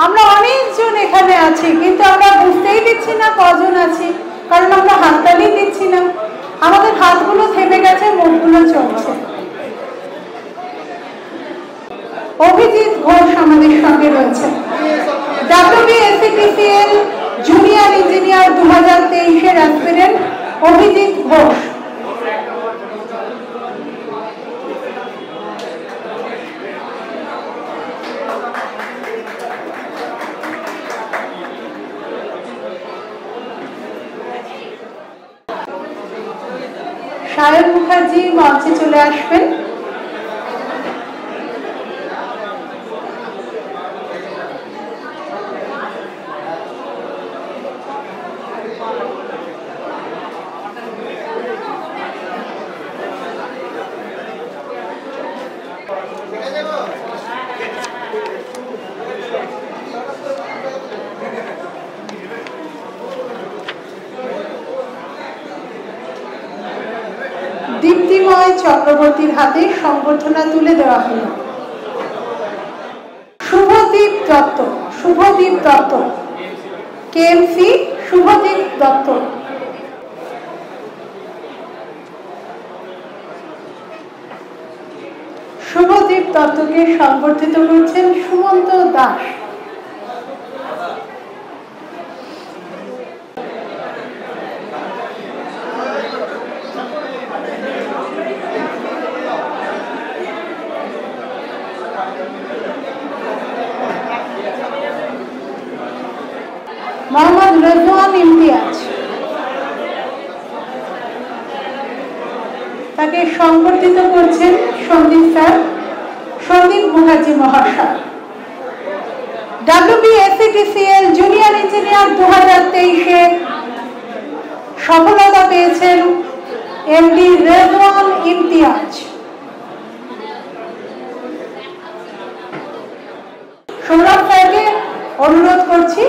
আমরা অনেকজন এখানে আছি, কিন্তু আমরা বুঝতেই দিচ্ছি না কজন আছি, কারণ আমরা হাততালি দিচ্ছি না। আমাদের হাতগুলো থেমে গেছে, মুখগুলো চলছে। অভিজিৎ ঘোষ আমাদের সঙ্গে রয়েছে। WBSCTCL জুনিয়র ইঞ্জিনিয়ার 2023-এর অ্যাসপিরেন্ট অভিজিৎ ঘোষ। সায়ন মুখার্জি মঞ্চে চলে আসবেন। দীপ্তিময় চক্রবর্তীর হাতে সংবর্ধনা তুলে দেওয়া হল। শুভদীপ দত্ত কেএমসি শুভদীপ দত্ত। শুভদীপ দত্তকে সংবর্ধিত করছেন সুমন্ত দাস। মোহাম্মদ রেজওয়ান ইমতিয়াজ, তাকে সংবর্ধিত করছেন সন্দীপ মুখার্জি মহাশয়। WBSCTCL জুনিয়র ইঞ্জিনিয়ার 2023-এ সফলতা পেয়েছেন এমডি রেজওয়ান ইমতিয়াজ। সৌরভ স্যারকে অনুরোধ করছি,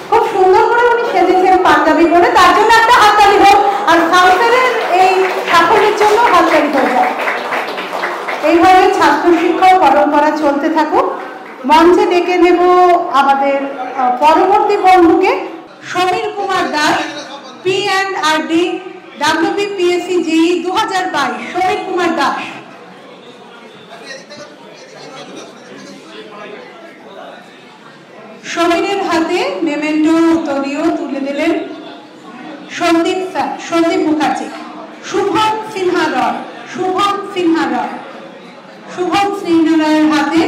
খুব সুন্দর করে উনি সেজেছেন পাঞ্জাবি পরে, তার জন্য একটা হাততালি হোক, আর সাউথের এই সাফল্যের জন্য হাততালি হয়ে যায়। এইভাবে ছাত্র শিক্ষক পরম্পরা চলতে থাকুক। মঞ্চে ডেকে নেব আমাদের পরবর্তী বন্ধুকে, Samir Kumar Das, P&RD WBPSC JEE 2022। Samir Kumar Das. সমীরের হাতে মেমেন্টো উত্তরীয় তুলে দিলেন সন্দীপ মুখার্জি। শুভম সিনহা রয়ের হাতে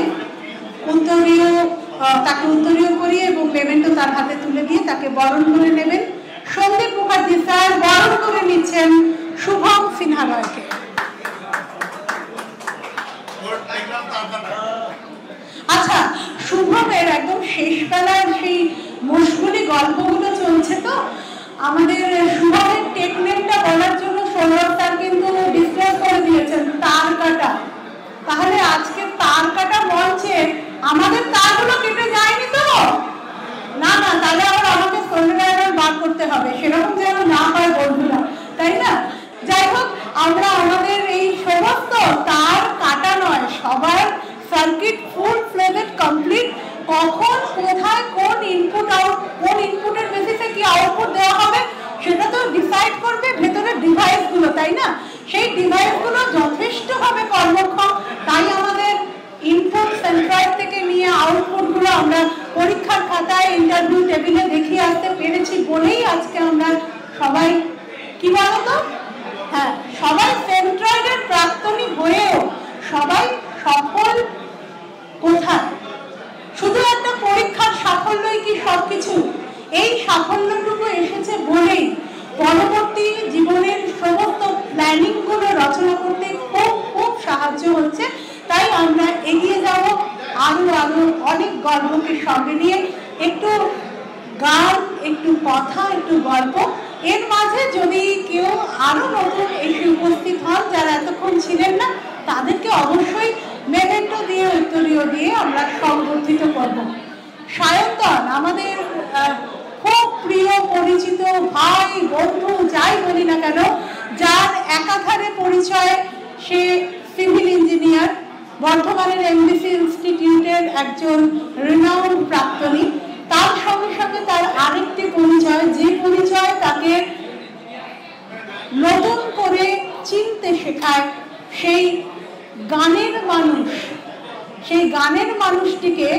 তাকে উত্তরীয় করিয়ে এবং মেমেন্টো তার হাতে তুলে দিয়ে তাকে বরণ করে নেবেন সন্দীপ মুখার্জি স্যার। বরণ করে নিচ্ছেন শুভম সিনহা রয়কে। আচ্ছা, শুভমের একদম শেষ বেলার সেই মুশগুলি গল্পগুলো চলছে, তো আমাদের শুভমের টেকনিকটা বলার জন্য সৌরভ স্যার কিন্তু ডিসকাস করে দিয়েছেন তার কাটা। তাহলে আজকে তার কাটা মঞ্চে আমাদের তারগুলো কেটে যায়নি তো? না, তাহলে আবার আমাকে সোনার বার করতে হবে, সেরকম যেন না হয় বন্ধুরা, তাই না? যাই হোক, আমরা আমাদের এই সমস্ত তার কাটা নয়, সবার সার্কিট ফুল ফ্লেজড কমপ্লিট, কখন কোথায় কোন ইনপুটের বেসিসে কি আউটপুট দেওয়া হবে সেটা তো ডিসাইড করবে ভেতরের ডিভাইসগুলো, তাই না? সেই ডিভাইসগুলো যথেষ্টভাবে কর্মক্ষম, তাই আমাদের ইনপুট সেন্ট্রয়েড থেকে নিয়ে আউটপুটগুলো আমরা পরীক্ষার খাতায় ইন্টারভিউ টেবিলে দেখিয়ে আসতে পেরেছি বলেই আজকে আমরা সবাই কি বলতো, হ্যাঁ, সবাই সেন্ট্রয়েডের প্রাক্তনী হয়েও সবাই সফল কোথায়? শুধু একটা পরীক্ষার সাফল্যই কি সবকিছু? এই সাফল্যটুকু এসেছে বলেই পরবর্তী জীবনের সমস্ত প্ল্যানিং গুলো রচনা করতে খুব সাহায্য হচ্ছে। তাই আমরা এগিয়ে যাব আরো অনেক গল্পকে সঙ্গে নিয়ে, একটু গান, একটু কথা, একটু গল্প। এর মাঝে যদি কেউ আরো নতুন এসে উপস্থিত হন যারা এতক্ষণ ছিলেন না, তাদেরকে অবশ্যই মেমেন্টো দিয়ে উত্তরীয় দিয়ে আমরা সংবর্ধিত করব। সায়ন্তন আমাদের খুব প্রিয় পরিচিত ভাই বন্ধু যাই বলি না কেন, যার একাধারে পরিচয়, সে সিভিল ইঞ্জিনিয়ার, বর্ধমানের এমবিসি ইনস্টিটিউটের একজন রিনাউন্ড প্রাক্তনী। তার সঙ্গে সঙ্গে তার আরেকটি পরিচয়, যে পরিচয় তাকে নতুন করে চিনতে শেখায়, সেই গানের মানুষ। সেই গানের মানুষটিকে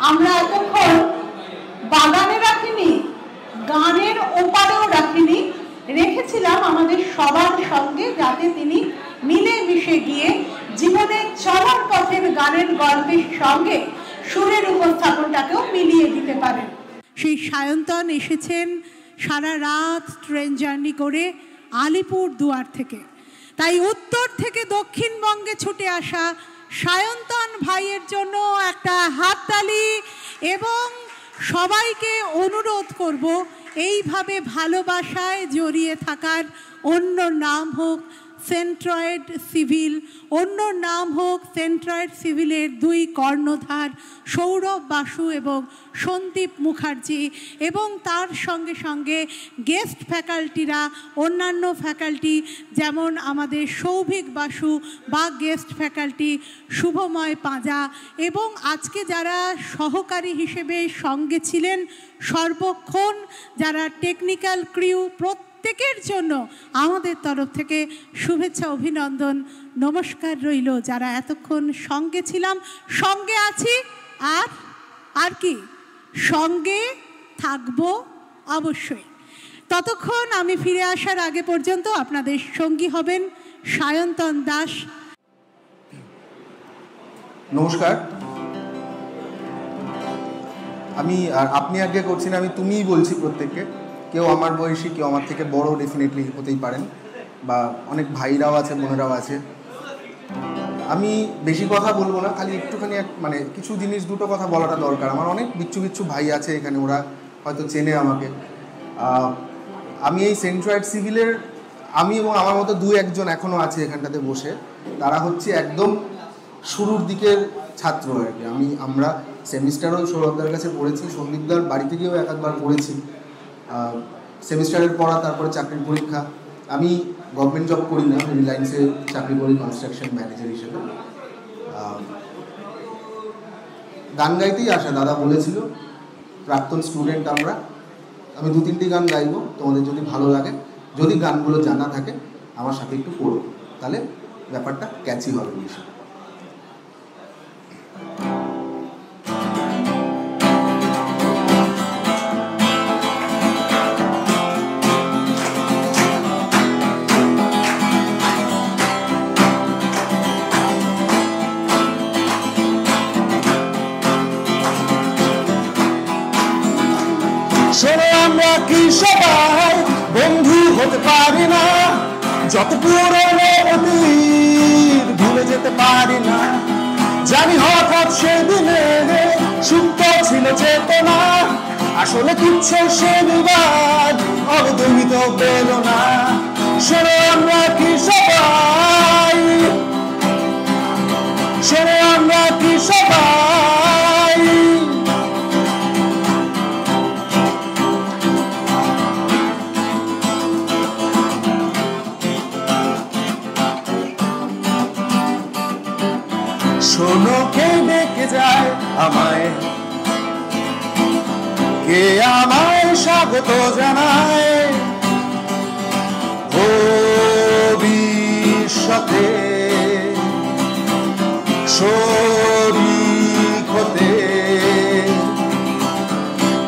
আমরা এতক্ষণ বাগানে রাখিনি, গানের ওপারেও রাখিনি, রেখেছিলাম আমাদের সবার সঙ্গে, যাতে তিনি মিলে মিশে গিয়ে জীবনের চলার পথের গানের গল্পের সঙ্গে সুরের উপস্থাপনটাকেও মিলিয়ে দিতে পারেন। সেই সায়ন্তন এসেছেন সারা রাত ট্রেন জার্নি করে আলিপুর দুয়ার থেকে। তাই উত্তর থেকে দক্ষিণবঙ্গে ছুটে আসা সায়ন্তন ভাইয়ের জন্য একটা হাততালি, এবং সবাইকে অনুরোধ করব এইভাবে ভালোবাসায় জড়িয়ে থাকার অন্য নাম হোক সেন্ট্রয়েড সিভিল, অন্য নাম হোক সেন্ট্রয়েড সিভিলের দুই কর্ণধার সৌরভ বাসু এবং সন্দীপ মুখার্জি, এবং তার সঙ্গে সঙ্গে গেস্ট ফ্যাকাল্টিরা, অন্যান্য ফ্যাকাল্টি যেমন আমাদের সৌভিক বাসু বা গেস্ট ফ্যাকাল্টি শুভময় পাঁজা, এবং আজকে যারা সহকারী হিসেবে সঙ্গে ছিলেন সর্বক্ষণ, যারা টেকনিক্যাল ক্রিউ, প্রত্যেকের জন্য আমাদের তরফ থেকে শুভেচ্ছা, অভিনন্দন, নমস্কার রইল। যারা এতক্ষণ সঙ্গে ছিলাম, সঙ্গে আছি, আর কি সঙ্গে থাকবো অবশ্যই। ততক্ষণ আমি ফিরে আসার আগে পর্যন্ত আপনাদের সঙ্গী হবেন সায়ন্তন দাস। নমস্কার, আমি আর আপনি আগে করছি না, আমি তুমিই বলছি প্রত্যেককে। কেউ আমার বয়সী, কেউ আমার থেকে বড় ডেফিনেটলি হতেই পারেন, বা অনেক ভাইরাও আছে, বোনেরাও আছে। আমি বেশি কথা বলবো না, খালি একটুখানি মানে কিছু জিনিস, দুটো কথা বলাটা দরকার। আমার অনেক বিচ্ছু বিচ্ছু ভাই আছে এখানে, ওরা হয়তো চেনে আমাকে। আমি এই সেন্ট্রয়েড সিভিলের, আমি এবং আমার মতো দু একজন এখনও আছে এখানটাতে বসে, তারা হচ্ছে একদম শুরুর দিকের ছাত্র আর কি। আমরা সেমিস্টারও সৌরভদার কাছে পড়েছি, সন্দীপদার বাড়িতে গিয়েও এক একবার পড়েছি। সেমিস্টারের পড়া, তারপরে চাকরির পরীক্ষা। আমি গভর্নমেন্ট জব করি না, রিলায়েন্সে চাকরি করি কনস্ট্রাকশন ম্যানেজার হিসেবে। গান গাইতেই আসা, দাদা বলেছিল, প্রাক্তন স্টুডেন্ট আমরা। আমি 2-3টি গান গাইবো, তোমাদের যদি ভালো লাগে, যদি গানগুলো জানা থাকে আমার সাথে একটু পড়ো, তাহলে ব্যাপারটা ক্যাচি হবে বেশি। আমরা কি সবাই বন্ধু হতে পারি না? যত পুরনো অতীত ভুলে যেতে পারি না। জানি হঠাৎ সেদিনে সুপ্ত ছিল চেতনা, আসলে তুচ্ছ সে বিবাদ অবদমিত বেদনা। শোনো আমরা কি সবাই, শোনো আমরা কি সবাই শোনো কে ডেকে যায় আমায়, কে আমায় স্বাগত জানায় ভবিষ্যতে শরীক হতে।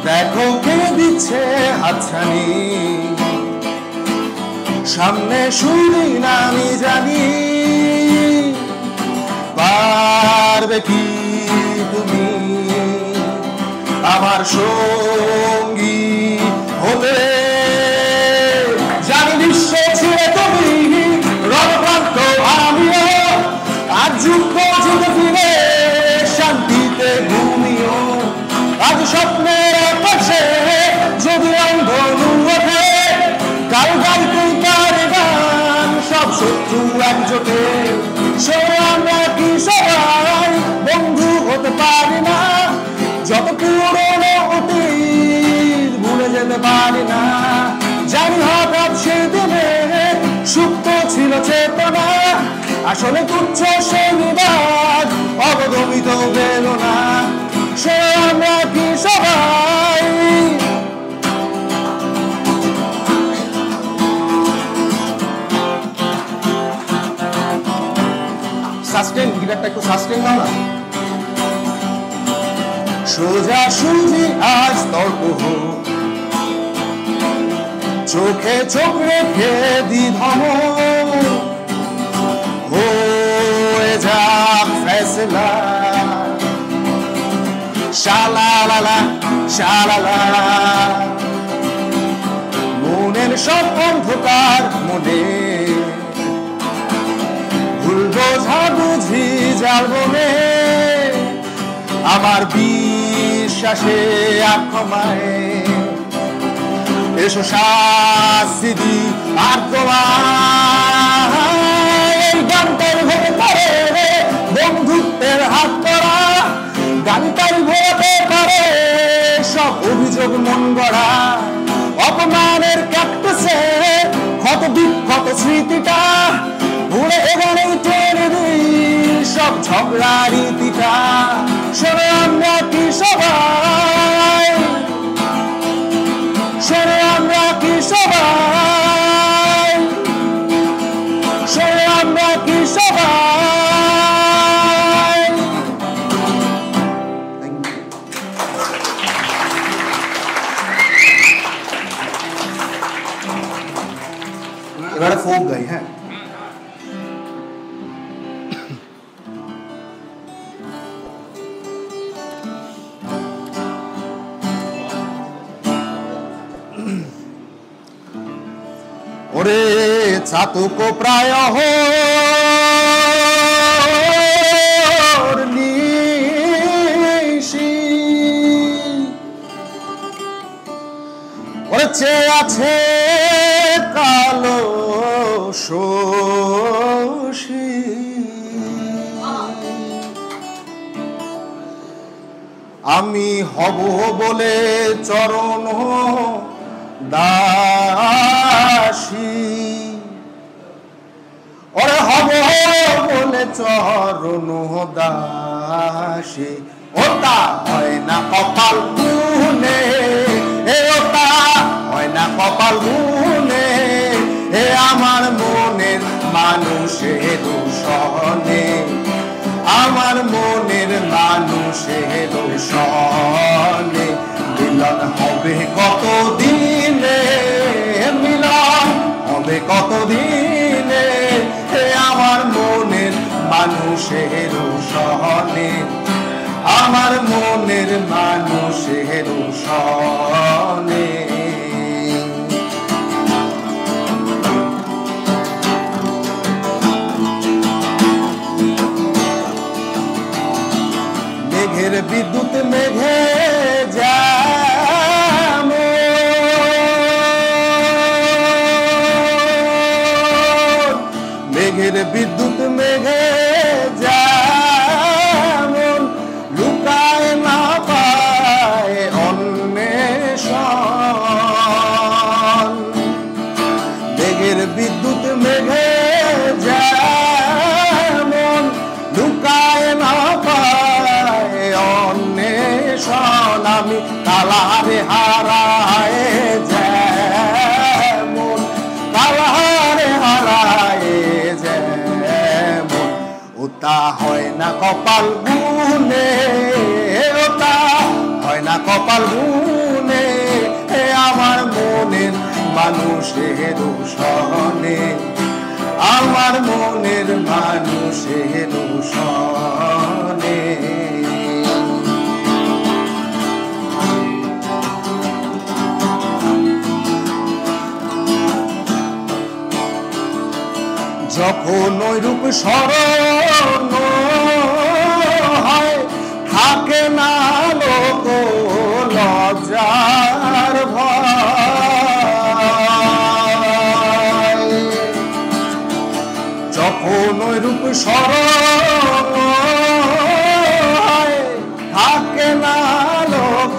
দেখো কে দিচ্ছে হাতছানি, সামনে সুদিন আমি জানি। পারবে কি তুমি আমার সঙ্গী হতে? জানি বিশ্ব ছিলে তুমি রণক্রান্ত, আমিও আজ যুদ্ধ জিতে ফিরে শান্তিতে ঘুমিও। আজ স্বপ্নের পাশে যদি অন্ধ ওঠে, কাল গাইতে পারে গান সব শত্রু একজোটে। আমরা কি সবাই বন্ধু হতে পারি না? যত পুরনো অতীত ভুলে যেতে পারি না। জানি হঠাৎ সেদিনে সুপ্ত ছিল চেতনা, আসলে তুচ্ছ সে বিবাদ অবদমিত বেদনা। সে আমরা কি সবাই সাস্টেন, গিটারটা একটু সাস্টেন দাও না। সোজা সুজি আজ তর্ক হোক, চোখে চোখ রেখে দ্বিধম হয়ে যাক ফেসলা শালালা শালালা মনের সব অন্ধকার মনে ভুল বোঝা বুঝি জ্বালবনে আমার বিশ্বাসে আক্ষমায় এসো শাস্তি দি আর তোমার গানটার হতে পারে বন্ধুত্বের হাত করা গানটার হতে পারে সব অভিযোগ মন গড়া অপমানের ক্যাকটাসে ক্ষত বিক্ষত স্মৃতিটা ভুলে এখানেই টেনে দিই সব ঝগড়া রীতিটা শোনো আমরা কি সবাই শোনো আমরা কি সবাই শোনো আমরা কি সবাই এবারে ফোক গাই। হ্যাঁ, ওরে চাতক প্রায় নিশি ওরে চেয়ে আছে কালো শোষী আমি হব বলে চরণ দাসী ওরে হব বলে চরণ দাসী ওটা হয় না কপাল গুনে ওটা হয় না কপাল গুনে আমার মনের মানুষের সনে আমার মনের মানুষের সনে মিলন হবে কতদিনে মিলন হবে কতদিনে আমার মনের মানুষের সনে আমার মনের মানুষের সনে মেঘের বিদ্যুৎ মেঘে যেমন মেঘের বিদ্যুৎ মেঘে যেমন লুকায় না পায় অন্বেষণ মেঘের বিদ্যুৎ মেঘে যেমন লুকায় না পায় অন্বেষণ আমি তালারে হারায় যেমন তালারে হারায় যেমন ওটা হয় না কপাল গুনে ওটা হয় না কপাল গুনে আমার মনের মানুষের সনে আমার মনের মানুষের সনে যখন ওই রূপ স্মরণ হয় থাকে না লোক লজ্জার ভয় যখন ওই রূপ স্মরণ হয় থাকে না লোক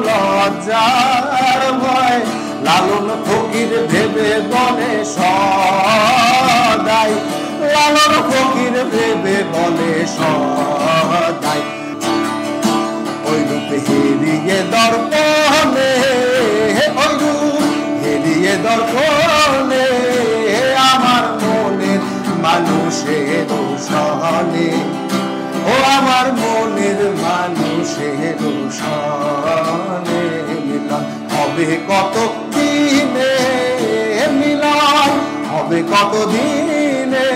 লজ্জার ভয় লালন ফকির ভেবে বলে সদাই লালন ফকির ভেবে বলে সদাই ওই রূপে হেরিয়ে দর্পণে ওই রূপ হেরিয়ে দর্পণে আমার মনের মানুষের সনে ও আমার মনের মানুষের সনে মিলন হবে কত দিনে যাবে কতদিনে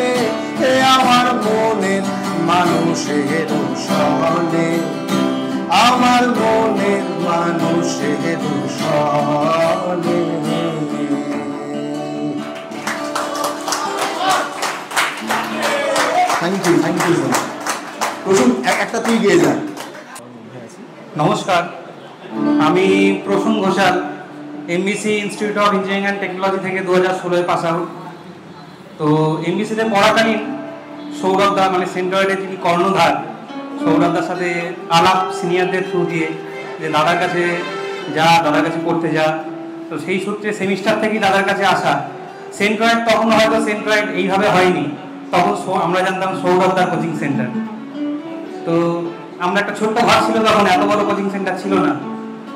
আমার মনের মানুষের সনে, আমার মনের মানুষের সনে। থ্যাংক ইউ প্রথম একটা তুই গিয়ে যা। নমস্কার, আমি Prasun Ghoshal, MBC institute of engineering and technology থেকে 2016 পাস আউট। তো এমবিসিতে পড়াকালীন সৌরভ দা মানে সেন্ট্রয়েডের যিনি কর্ণধার, সৌরভ দার সাথে আলাপ সিনিয়রদের থ্রু দিয়ে যে দাদার কাছে দাদার কাছে পড়তে যা। তো সেই সূত্রে সেমিস্টার থেকেই দাদার কাছে আসা। সেন্ট্রয়েড তখন হয়তো সেন্ট্রয়েড এইভাবে হয়নি, তখন আমরা জানতাম সৌরভ দার কোচিং সেন্টার। তো আমরা একটা ছোট্ট ঘর ছিল তখন, এত বড় কোচিং সেন্টার ছিল না।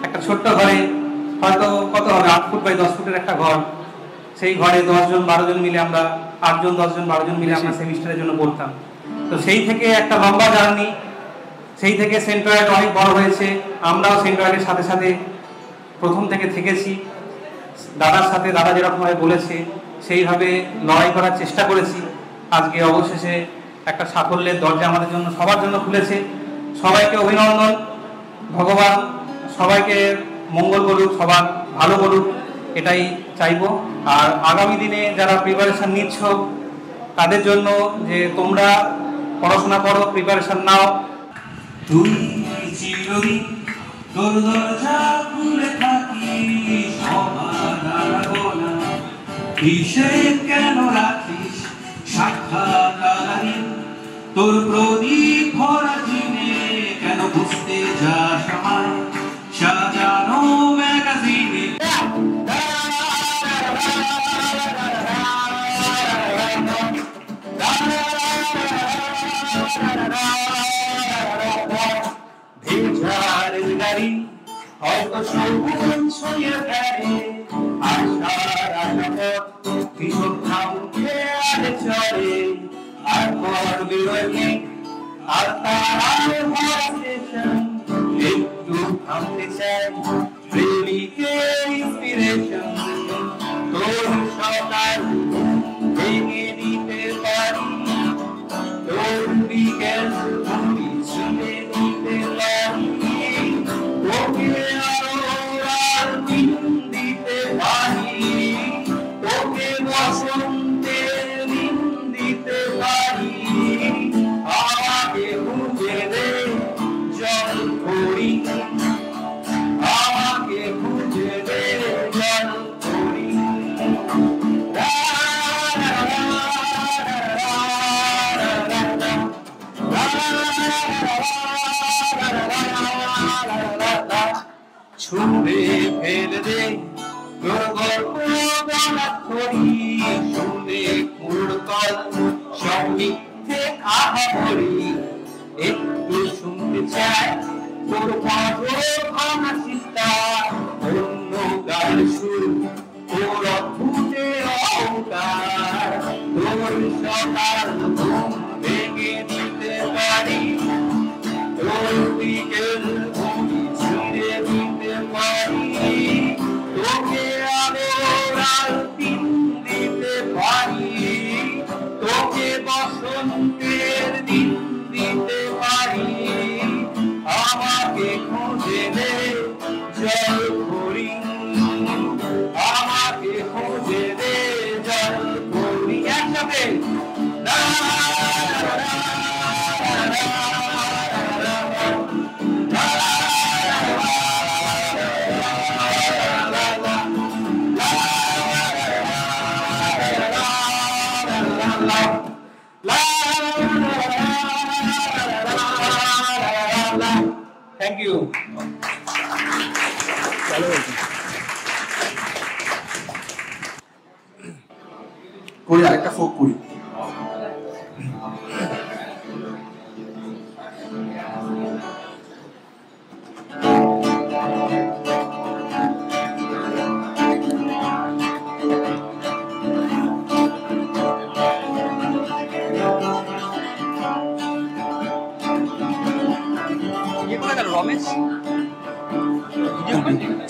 একটা ছোট্ট ঘরে হয়তো কত হবে 8 ফুট বাই 10 ফুটের একটা ঘর, সেই ঘরে 10 জন 12 জন মিলে আমরা 8 জন 10 জন 12 জন মিলে আমরা সেমিস্টারের জন্য পড়তাম। তো সেই থেকে একটা লম্বা জার্নি, সেই থেকে সেন্ট্রয়েড অনেক বড় হয়েছে। আমরাও সেন্ট্রয়েডের সাথে সাথে প্রথম থেকে থেকেছি। দাদার সাথে দাদা যেরকমভাবে বলেছে সেইভাবে লড়াই করার চেষ্টা করেছি। আজকে অবশেষে একটা সাফল্যের দরজা আমাদের জন্য সবার জন্য খুলেছে। সবাইকে অভিনন্দন, ভগবান সবাইকে মঙ্গল করুক, সবার ভালো করুক, এটাই চাইবো। আর আগামী দিনে যারা প্রিপারেশন নিচ্ছ তাদের জন্য যে তোমরা পড়াশোনা করো, প্রিপারেশন নাও। তুই চিরদিন তোর দরজা খুলে থাকিস, হিসেব কেন রাখিস সাক্ষাৎকালীন, তোর প্রদীপ ভরা দিনে কেন বুঝতে যাস আমায় সাজানো ম্যাগাজিনে। ভেজারের গাড়ি হয়তো সবুজ ছুঁয়ে ফেলে, আশার আশাপথ ভীষণ থামকে আরে চলে, আর পর বিরোধী আর তার স্টেশন একটু থামতে চাই প্রেমিকের ইন্সপিরেশন। তোর সকাল ভেঙে দিতে পারি, তোর বিকেল তুমি ছুঁয়ে দিতে পারি, তোকে আরো আর দিন দিতে পারি, তোকে বসন্তের দিন দিতে পারি। আমাকে খুঁজে দে জল করি, আমাকে খুঁজে দে জল করি। ছুঁড়ে ফেলে দে তোর গল্প বলা করি, শুনে কুড়কল সব মিথ্যে আহা করি। একটু শুনতে চাই তোর ভাবনা চিন্তা, অন্য গান সুর তোর অদ্ভুতে অহংকার। তোর সকাল ঘুম ভেঙে দিতে পারি, তোর বিকেল ঘুমি ছিঁড়ে দিতে পারি, তোকে আলো আর দিন দিতে পারি, তোকে বসন্তের দিন দিতে পারি। আমাকে খুঁজে দে জল করি, আমাকে খুঁজে দে জল করি। একসাথে থ্যাংক ইউ। করি আরেকটা ফোক করি।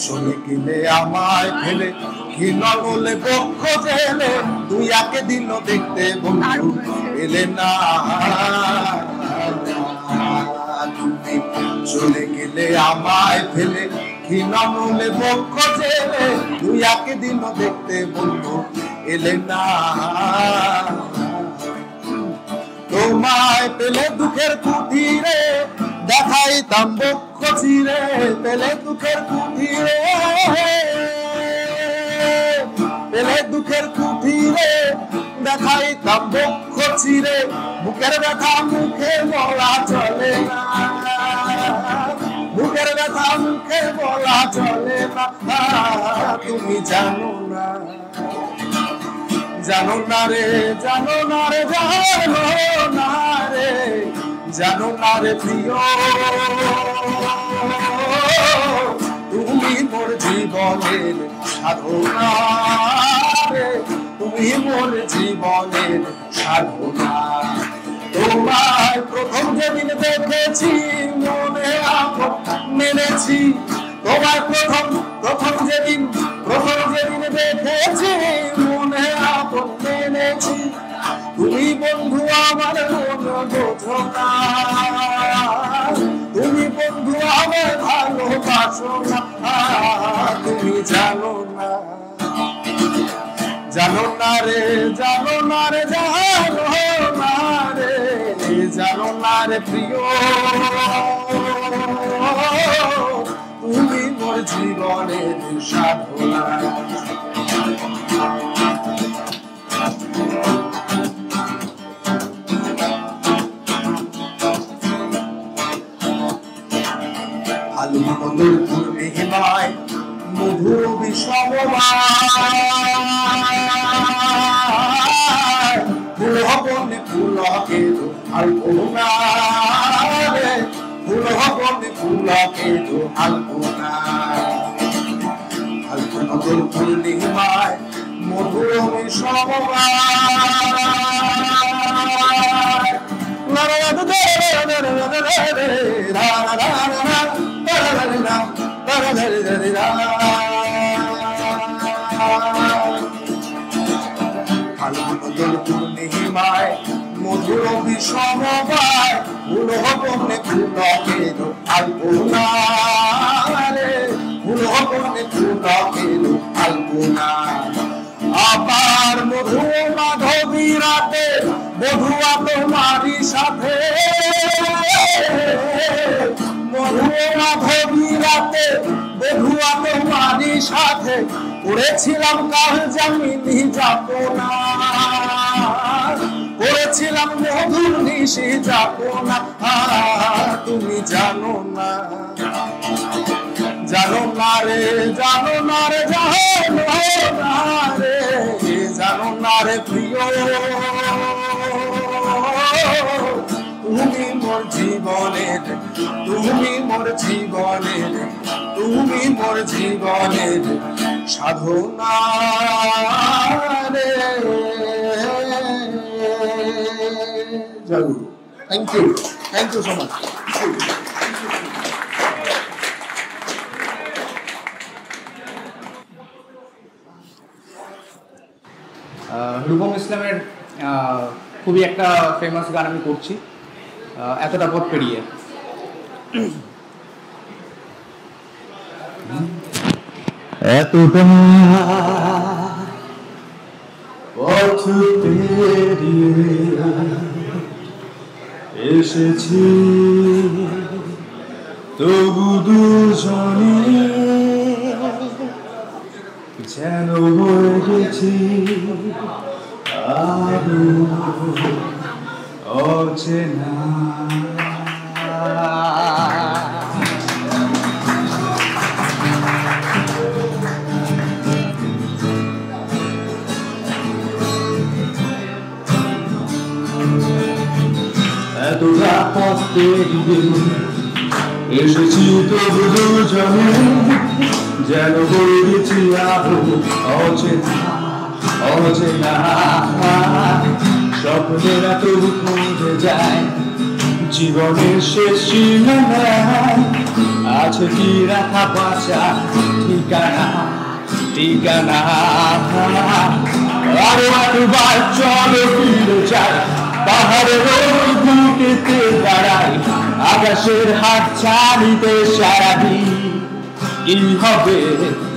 চলে গেলে আমায় ফেলে কি নলে পক্ষ জেলে তুই একে দিন দেখতে বন্ধু এলে না তুমি চলে গেলে আমায় ফেলে কি নলে পক্ষ জেলে তুই একে দিন দেখতে বন্ধু এলে না তোমায় পেলে দুঃখের কুঠিরে দেখাইতাম বক্ষ চিরে পেলে দুঃখের কুঠিরে পেলে দুঃখের কুঠিরে দেখাইতাম বক্ষ চিরে বুকের ব্যথা মুখে বলা চলে না বুকের ব্যথা মুখে বলা চলে না তুমি জানো না জানো না রে জানো না রে জানো না রে জানো না রে প্রিয় তুমি মোর জীবনের সাধনা রে তুমি মোর জীবনের সাধনা তোমায় প্রথম যেদিন দেখেছি মনে আপন মেনেছি তোমায় প্রথম যেদিন দেখেছি মনে আপন মেনেছি তুমি বন্ধু আমার মন বোঝো না তুমি বন্ধু আমার ভালোবাসো না তুমি জানো না জানো না রে জানো না রে জানো না রে জানো না রে প্রিয় তুমি মোর জীবনের সাধনা আলু মধুর পূর্ণিমায় মধুর বিষমমায় ফুল হবনে ফুলকে আলপনা রে ফুল হবনে ফুলকে আলপনা আলপনা মধুর পূর্ণিমায় মধুর বিষমমায় পূর্ণিমায় মধুর বিষমবায় ফুল হবনে ফুলকে আলপনা রে ফুল হবনে ফুলকে আলপনা আবার মধু মাধবী রাতে বধুয়া তোমারই সাথে মধু মাধবী রাতে বধুয়া তোমারই সাথে করেছিলাম কাল জামিনী যাপনা করেছিলাম মধুর নিশি যাপনা তুমি জানো না জানো না রে জানো না রে জানো না রে জানো না রে প্রিয় তুমি মোর জীবনের তুমি মোর জীবনের তুমি মোর জীবনের সাধনা রে জয় গুরু thank you so much Rupam ইসলামের খুবই একটা ফেমাস গান আমি করছি এতটা পথ পেরিয়ে এতটা পথ পেরিয়ে এসেছি তবু দুজনে যেন হয়ে গেছি আরো অচেনা এতটা পথ পেরিয়ে এসেছি তবু দুজনে যেন হয়ে গেছি আরো অচেনা অচেনা স্বপ্নেরা তবু খুঁজে যায় জীবনের শেষ সীমানায় আছে কি রাখা বাঁচা ঠিকানা ঠিকানা। আরো একবার চলো ফিরে যাই, পাহাড়ের ওই বুকেতে দাঁড়াই, আকাশের হাত ছাড়িতে সারাদিন কি হবে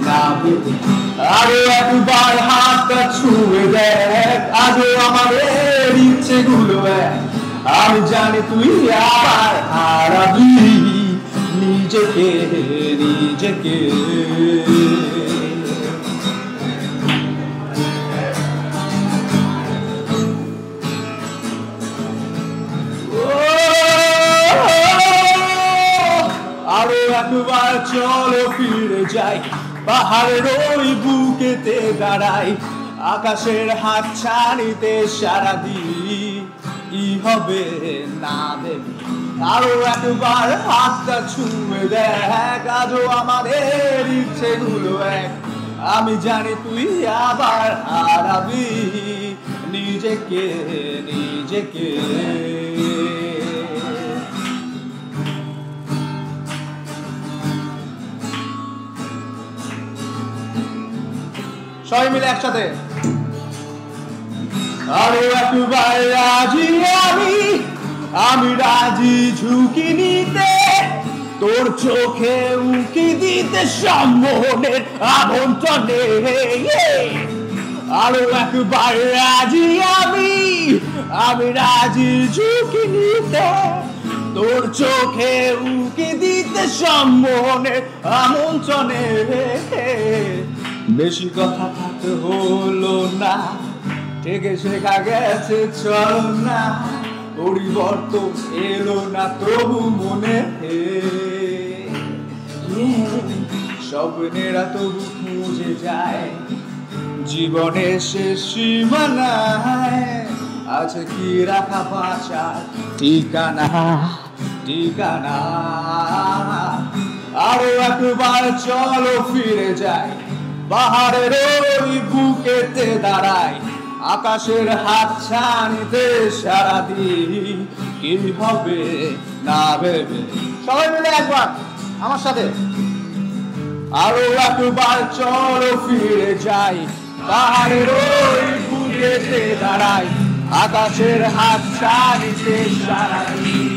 না ভেবে। আরো একবার হাতটা ছুঁয়ে দেখ, আজও আমাদের ইচ্ছেগুলো এক, আমি জানি তুই আবার হারাবি নিজেকে নিজেকে। আরো একবার চলো ফিরে যাই, পাহাড়ের ওই বুকেতে দাঁড়াই, আকাশের হাত ছাড়িতে সারাদিন কি হবে না দেবী। আরো একবার হাতটা ছুঁয়ে দেখ, আজও আমাদের ইচ্ছেগুলো এক, আমি জানি তুই আবার হারাবি নিজেকে নিজেকে। সবাই মিলে একসাথে। আরো একবার রাজি আমি রাজি ঝুঁকি নিতে, তোর চোখে উকি দিতে সম্মোহনের আমন্ত্রণে। আরো একবার রাজি আমি রাজি ঝুঁকি নিতে, তোর চোখে উকি দিতে সম্মোহনের আমন্ত্রণে। বেশি কথা থাকতে হলো না, থেকে শেখা গেছে চল না, পরিবর্তন এলো না তবু মনে, স্বপ্নেরা তবু খুঁজে যায় জীবনের শেষ সীমানায়, আছে কি রাখা বাঁচার ঠিকানা ঠিকানা। আরো একবার চলো ফিরে যাই, পাহাড়ের ওই বুকেতে দাঁড়াই, আকাশের হাত ছানিতে সারাদিন কি হবে না ভেবে। সবাই মিলে একবার আমার সাথে। আরো একবার চলো ফিরে যাই, পাহাড়ের ওই বুকেতে দাঁড়াই, আকাশের হাত ছানিতে সারাদিন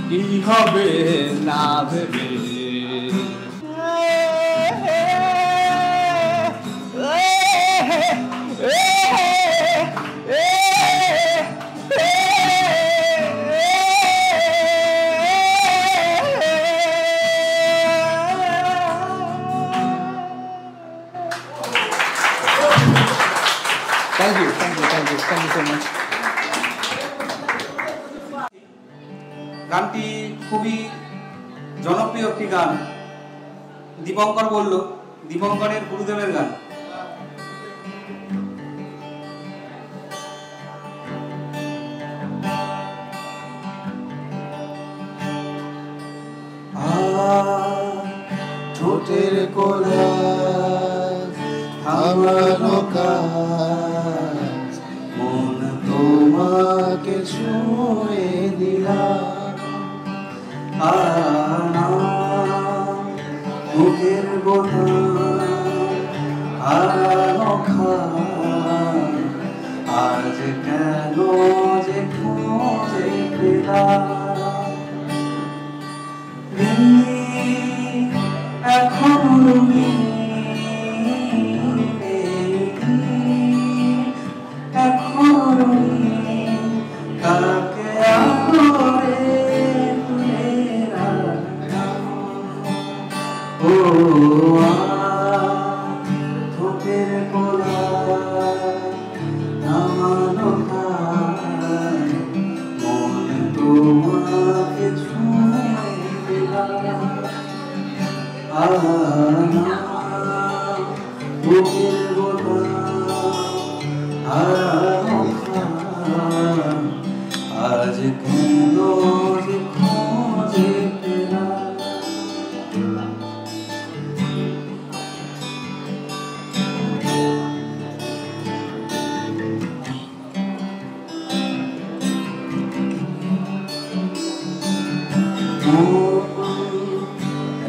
কি হবে না ভেবে। Thank you so much. গানটি খুবই জনপ্রিয় একটি গান। দীপঙ্কর বলল, দীপঙ্করের গুরুদেবের গান। ঠোঁটের কোলাজ থামানো কাজ, মন তোমাকে ছুঁয়ে দিলাম, মুখের বোতাম হারানো খান, আজ কেন যে খুঁজে পেলাম। এখন কাকে আদরে তুলে রাখলাম, ও ঠোঁটের কোলা নামানো খায়, মন তোমাকে ছুঁয়ে দিলাম, বুকের বোতাম আজ কেন যে খুঁজে পেলাম।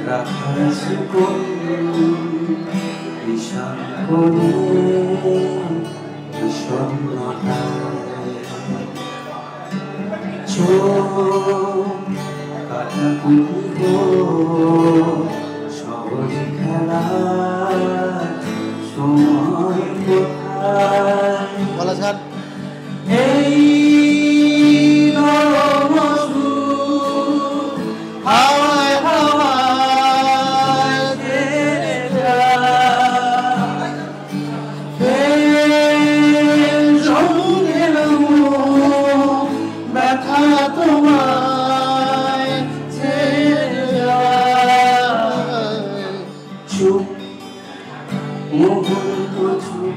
রাখার সুকোন সাঙ্কনে বিষণ্ণতায় চোখ কাটাকুটি সহজ খেলা সময় কোথায় বলা ছাড় এই নরম সুর হাওয়ায় হাওয়ায় ছেড়ে যায় সঙ্গে ব্যথা তোমায় ছেড়ে যায় চুপ মুহূর্ত চুপ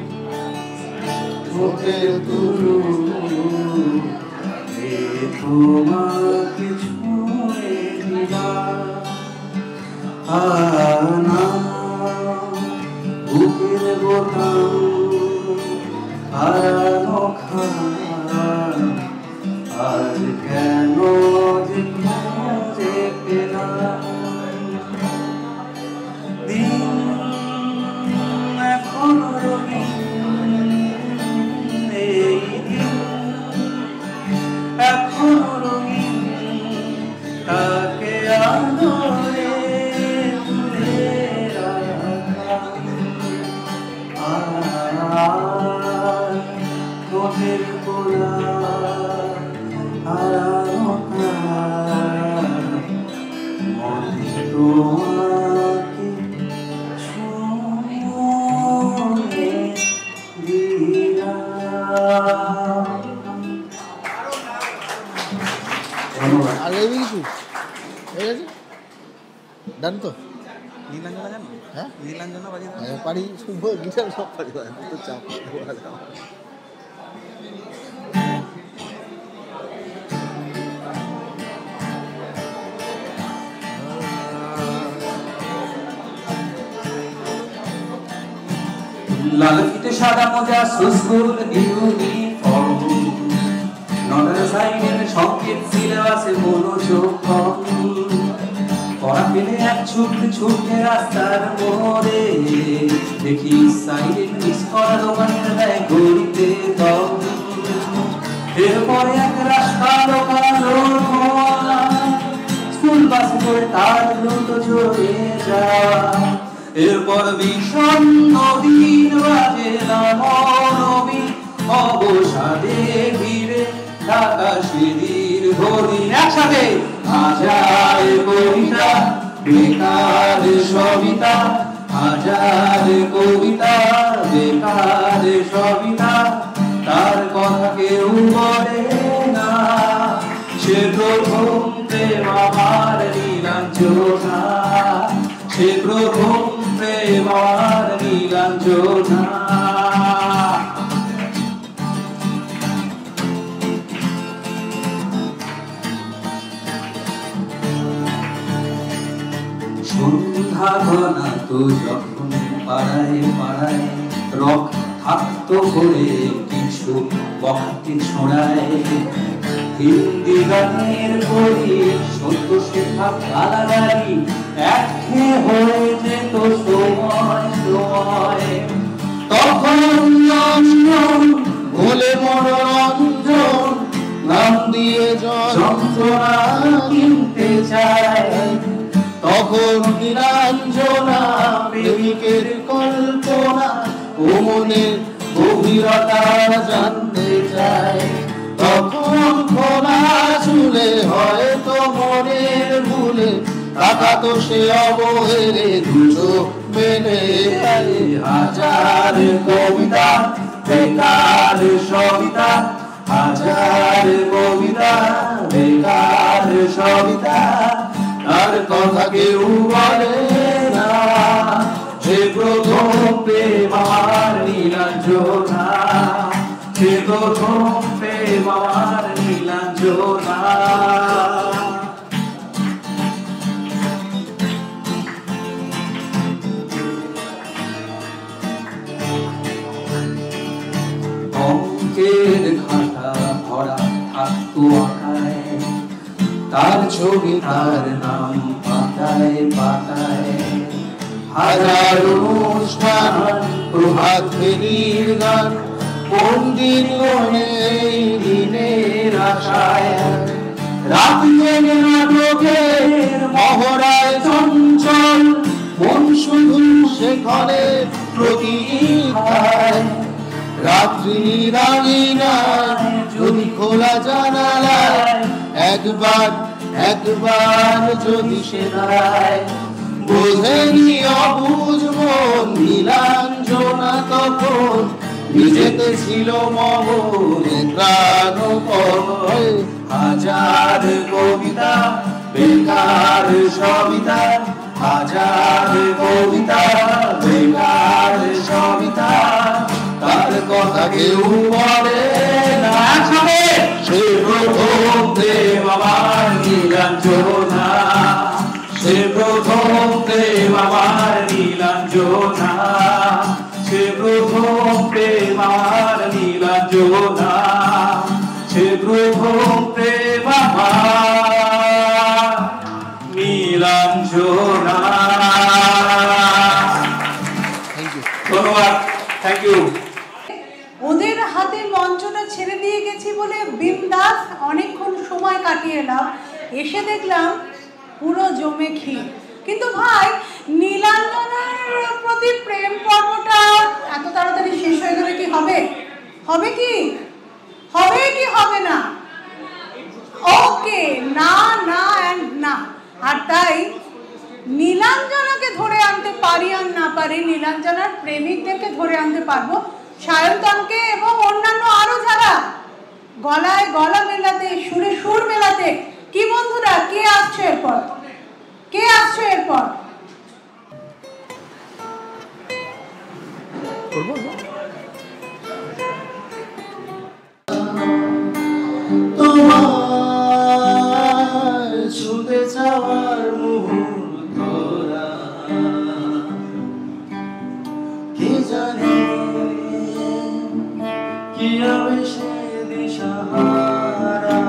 চোখের তুলু তোমাকে ছুঁয়ে দিবা আনা বুকের বোতাম হারানো খান আর কেন যে খুঁজে পেলাম দিন এখন রঙিন এই দিন এখন রঙিন তাকে আদরে তুলে রাখলাম তোদের পোড়া হারানো মনে তোমাকে ছুঁয়ে দিলাম। ধন্যবাদ। আর এই কিছু হয়ে গেছে ডান তো নীলাঞ্জনা জানো? হ্যাঁ নীলাঞ্জনা বাজিয়ে দাও। হ্যাঁ, পারি শুনবো গিটার সব পারি তো চাপ লাল ফিতে সাদা মোজা সুস্কুল ইউনিফর্ম নটার সাইনের সংকেত সিলেবাসে মনোযোগ কম পড়া পেলে এক ছুটে রাস্তার মোড়ে দেখি সাইডে মিস করা দোকানের দেয় গড়িতে দম এরপরে এক রাস্তা কালো স্কুল বাসে করে তার দ্রুত চলে যাওয়া এরপর বিষণ্ণ দিন বাজে নবী অবসাদে ঘিরে ঢাকা সিঁড়ির ঘড়ির একসাথে হাজার কবিতা বেকার সবিতা হাজার কবিতা বেকার সবিতা তার কথা কেউ বলে না সে প্রথম প্রেম আমার নীলাঞ্জনা সে প্রথম প্রেম আমার নীলাঞ্জনা সন্ধ্যা ঘনা তো যখন পাড়ায় পাড়ায় রক থাকতো করে কিছু বক্তি ছড়ায় হিন্দি গানের করি সত্য শেখা গালাগালি একঘেয়ে হয়ে যেত সময় সময় তখন রঞ্জন ভোলে মনোরঞ্জন নাম দিয়ে যন্ত্রণা কিনতে চায় তখন নীলাঞ্জনা প্রেমিকের কল্পনা ও মনের গভীরতা জানতে চায় তখন খোলা চুলে হয়তো মনের ভুলে তাকাতো সে অবহেলে দুটো মেনে হাজার কবিতা বেকার সবিতা হাজার কবিতা বেকার সবিতা তার কথা কেউ বলে না সে প্রথম প্রেম আমার নীলাঞ্জনা সে প্রথম প্রেম আমার নীলাঞ্জনা অঙ্কের খাতা ভরা থাকতো আঁকায় তার ছবি তার নাম পাতায় পাতায় হাজার অনুষ্ঠান প্রভাত ফেরির গান কোন দিন এই দিনের আশায় রাত জেগে নাটকের মহড়ায় চঞ্চল মন শুধু সেখানে প্রতীক্ষায় রাত্রি রাঙিনায় যদি খোলা জানালায় একবার যদি সে দাঁড়ায় বোঝেনি অবুঝ মন নীলাঞ্জনা তখন নিজেতে ছিল মহলে প্রাণ পয় হাজার কবিতা বেকার সবিতা হাজার কবিতা বেকার সবিতা তার কথা কেউ বলে না সে প্রথম দেব আমার নীলাঞ্জনা সে প্রথম দেব আমার নীলাঞ্জনা সে প্রথম প্রেম আমার নীলাঞ্জনা সে প্রথম প্রেম আমার নীলাঞ্জনা। ধন্যবাদ, থ্যাংক ইউ। ওদের হাতে মঞ্চটা ছেড়ে দিয়ে গেছি বলে বিন্দাস অনেকক্ষণ সময় কাটিয়ে এলাম, এসে দেখলাম পুরো জমে ক্ষীর। কিন্তু ভাই নীলাঞ্জনার প্রতি প্রেম পর্বটা এত তাড়াতাড়ি শেষ হয়ে গেলে কি হবে? হবে কি? হবে কি হবে না? ওকে, না না অ্যান্ড না। আর তাই নীলাঞ্জনাকে ধরে আনতে পারি আর না পারি, নীলাঞ্জনার প্রেমিকদেরকে ধরে আনতে পারবো, সায়ন্তনকে এবং অন্যান্য আরো যারা গলায় গলা মেলাতে সুরে সুর মেলাতে। কি বন্ধুরা, কে আসছে এরপর? কে আসছে এরপর? তোমার ছুটে যাওয়ার মুহূর্তরা কে জানে কি হবে সে দিশাহারা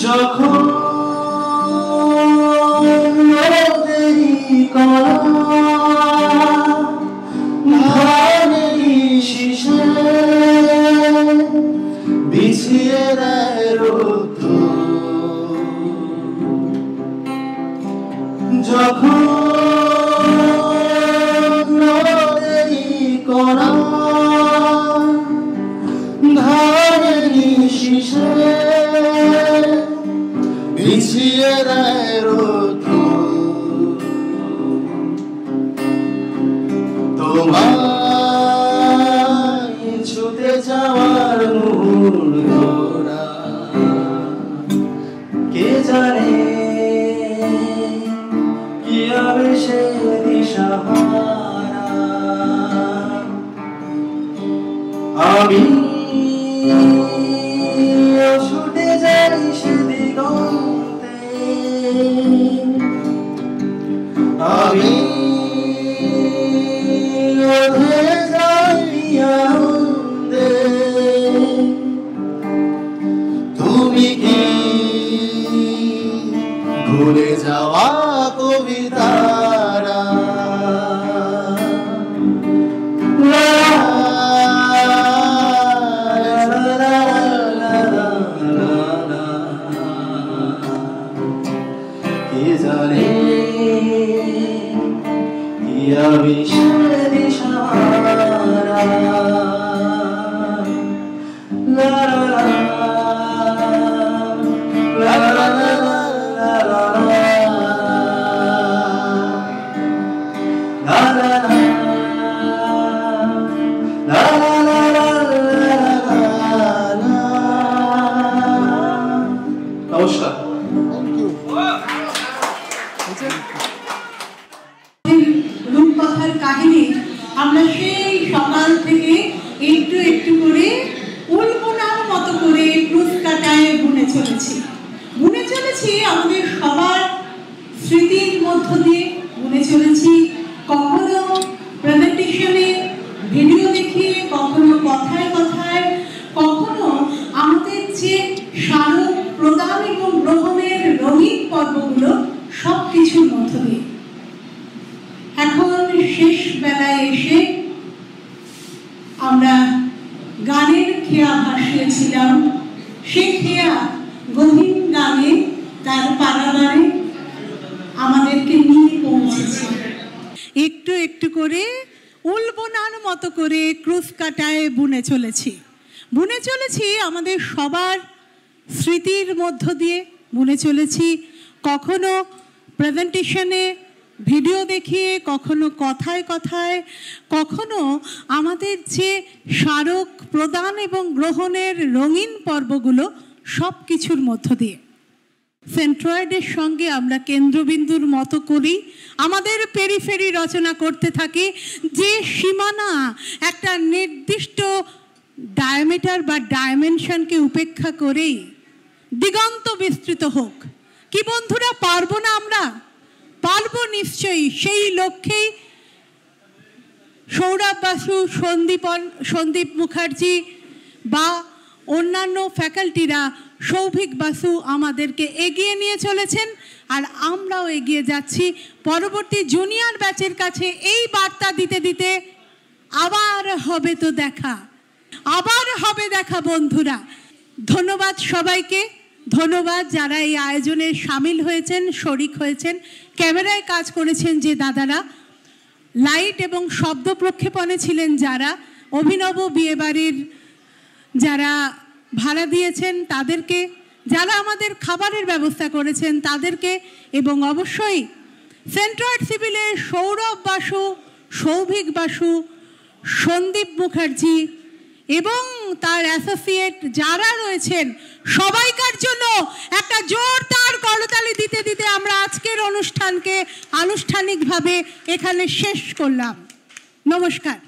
যখন দেরি করা ধানের শিশে বিছিয়ে দেয় রোদ, যখন দেরি করা ধানের শিশে বিছিয়ে দেয় রোদ, তোমায় ছুটে যাওয়ার মুহূর্তরা কে জানে কি হবে সে দিশাহারা। আমি ছুটে যাই সে দিগন্তে, আমি তুমি কি ভুলে যাওয়া কবিতারা কে জানে কি আমি সে দিশাহারা। La la la la la la la la la নমস্কার। রূপকথার কাহিনী মধ্য দিয়ে গুনে চলেছি, কখনো প্রেজেন্টেশনে ভিডিও দেখিয়ে, কখনো কথায় কথায়, কখনো আমাদের যে স্মারক প্রদান এবং গ্রহণের রঙিন পর্বগুলো সব কিছুর মধ্য দিয়ে। এখন শেষ বেলায় এসে আমরা গানের খেয়া ভাসিয়েছিলাম। সেই খেয়া গহীন গানে তার পারাবারে আমাদেরকে নিয়ে পৌঁছেছে। একটু একটু করে উলবোনার মতো করে ক্রুশ কাটায় বুনে চলেছি আমাদের সবার স্মৃতির মধ্য দিয়ে বুনে চলেছি, কখনো প্রেজেন্টেশনে ভিডিও দেখিয়ে, কখনো কথায় কথায়, কখনো আমাদের যে স্মারক প্রদান এবং গ্রহণের রঙিন পর্বগুলো সব কিছুর মধ্য দিয়ে। সেন্ট্রয়েডের সঙ্গে আমরা কেন্দ্রবিন্দুর মতো করি আমাদের পেরিফেরি রচনা করতে থাকি, যে সীমানা একটা নির্দিষ্ট ডায়ামিটার বা ডাইমেনশনকে উপেক্ষা করেই দিগন্ত বিস্তৃত হোক। কি বন্ধুরা, পারবো না আমরা? পারবো নিশ্চয়ই। সেই লক্ষ্যেই সৌরভ বাসু, সন্দীপ মুখার্জি বা অন্যান্য ফ্যাকাল্টিরা, সৌভিক বাসু আমাদেরকে এগিয়ে নিয়ে চলেছেন, আর আমরাও এগিয়ে যাচ্ছি পরবর্তী জুনিয়র ব্যাচের কাছে এই বার্তা দিতে দিতে, আবার হবে তো দেখা, আবার হবে দেখা বন্ধুরা। ধন্যবাদ সবাইকে, ধন্যবাদ যারা এই আয়োজনে সামিল হয়েছেন, শরিক হয়েছেন, ক্যামেরায় কাজ করেছেন যে দাদারা, লাইট এবং শব্দ প্রক্ষেপণে ছিলেন যারা, অভিনব বিয়েবাড়ির যারা ভাড়া দিয়েছেন তাদেরকে, যারা আমাদের খাবারের ব্যবস্থা করেছেন তাদেরকে, এবং অবশ্যই সেন্ট্রয়েড সিভিলের সৌরভ বাসু, সৌভিক বাসু, সন্দীপ মুখার্জি এবং তার অ্যাসোসিয়েট যারা রয়েছেন সবাইকার জন্য একটা জোরদার করতালি দিতে দিতে আমরা আজকের অনুষ্ঠানকে আনুষ্ঠানিকভাবে এখানে শেষ করলাম। নমস্কার।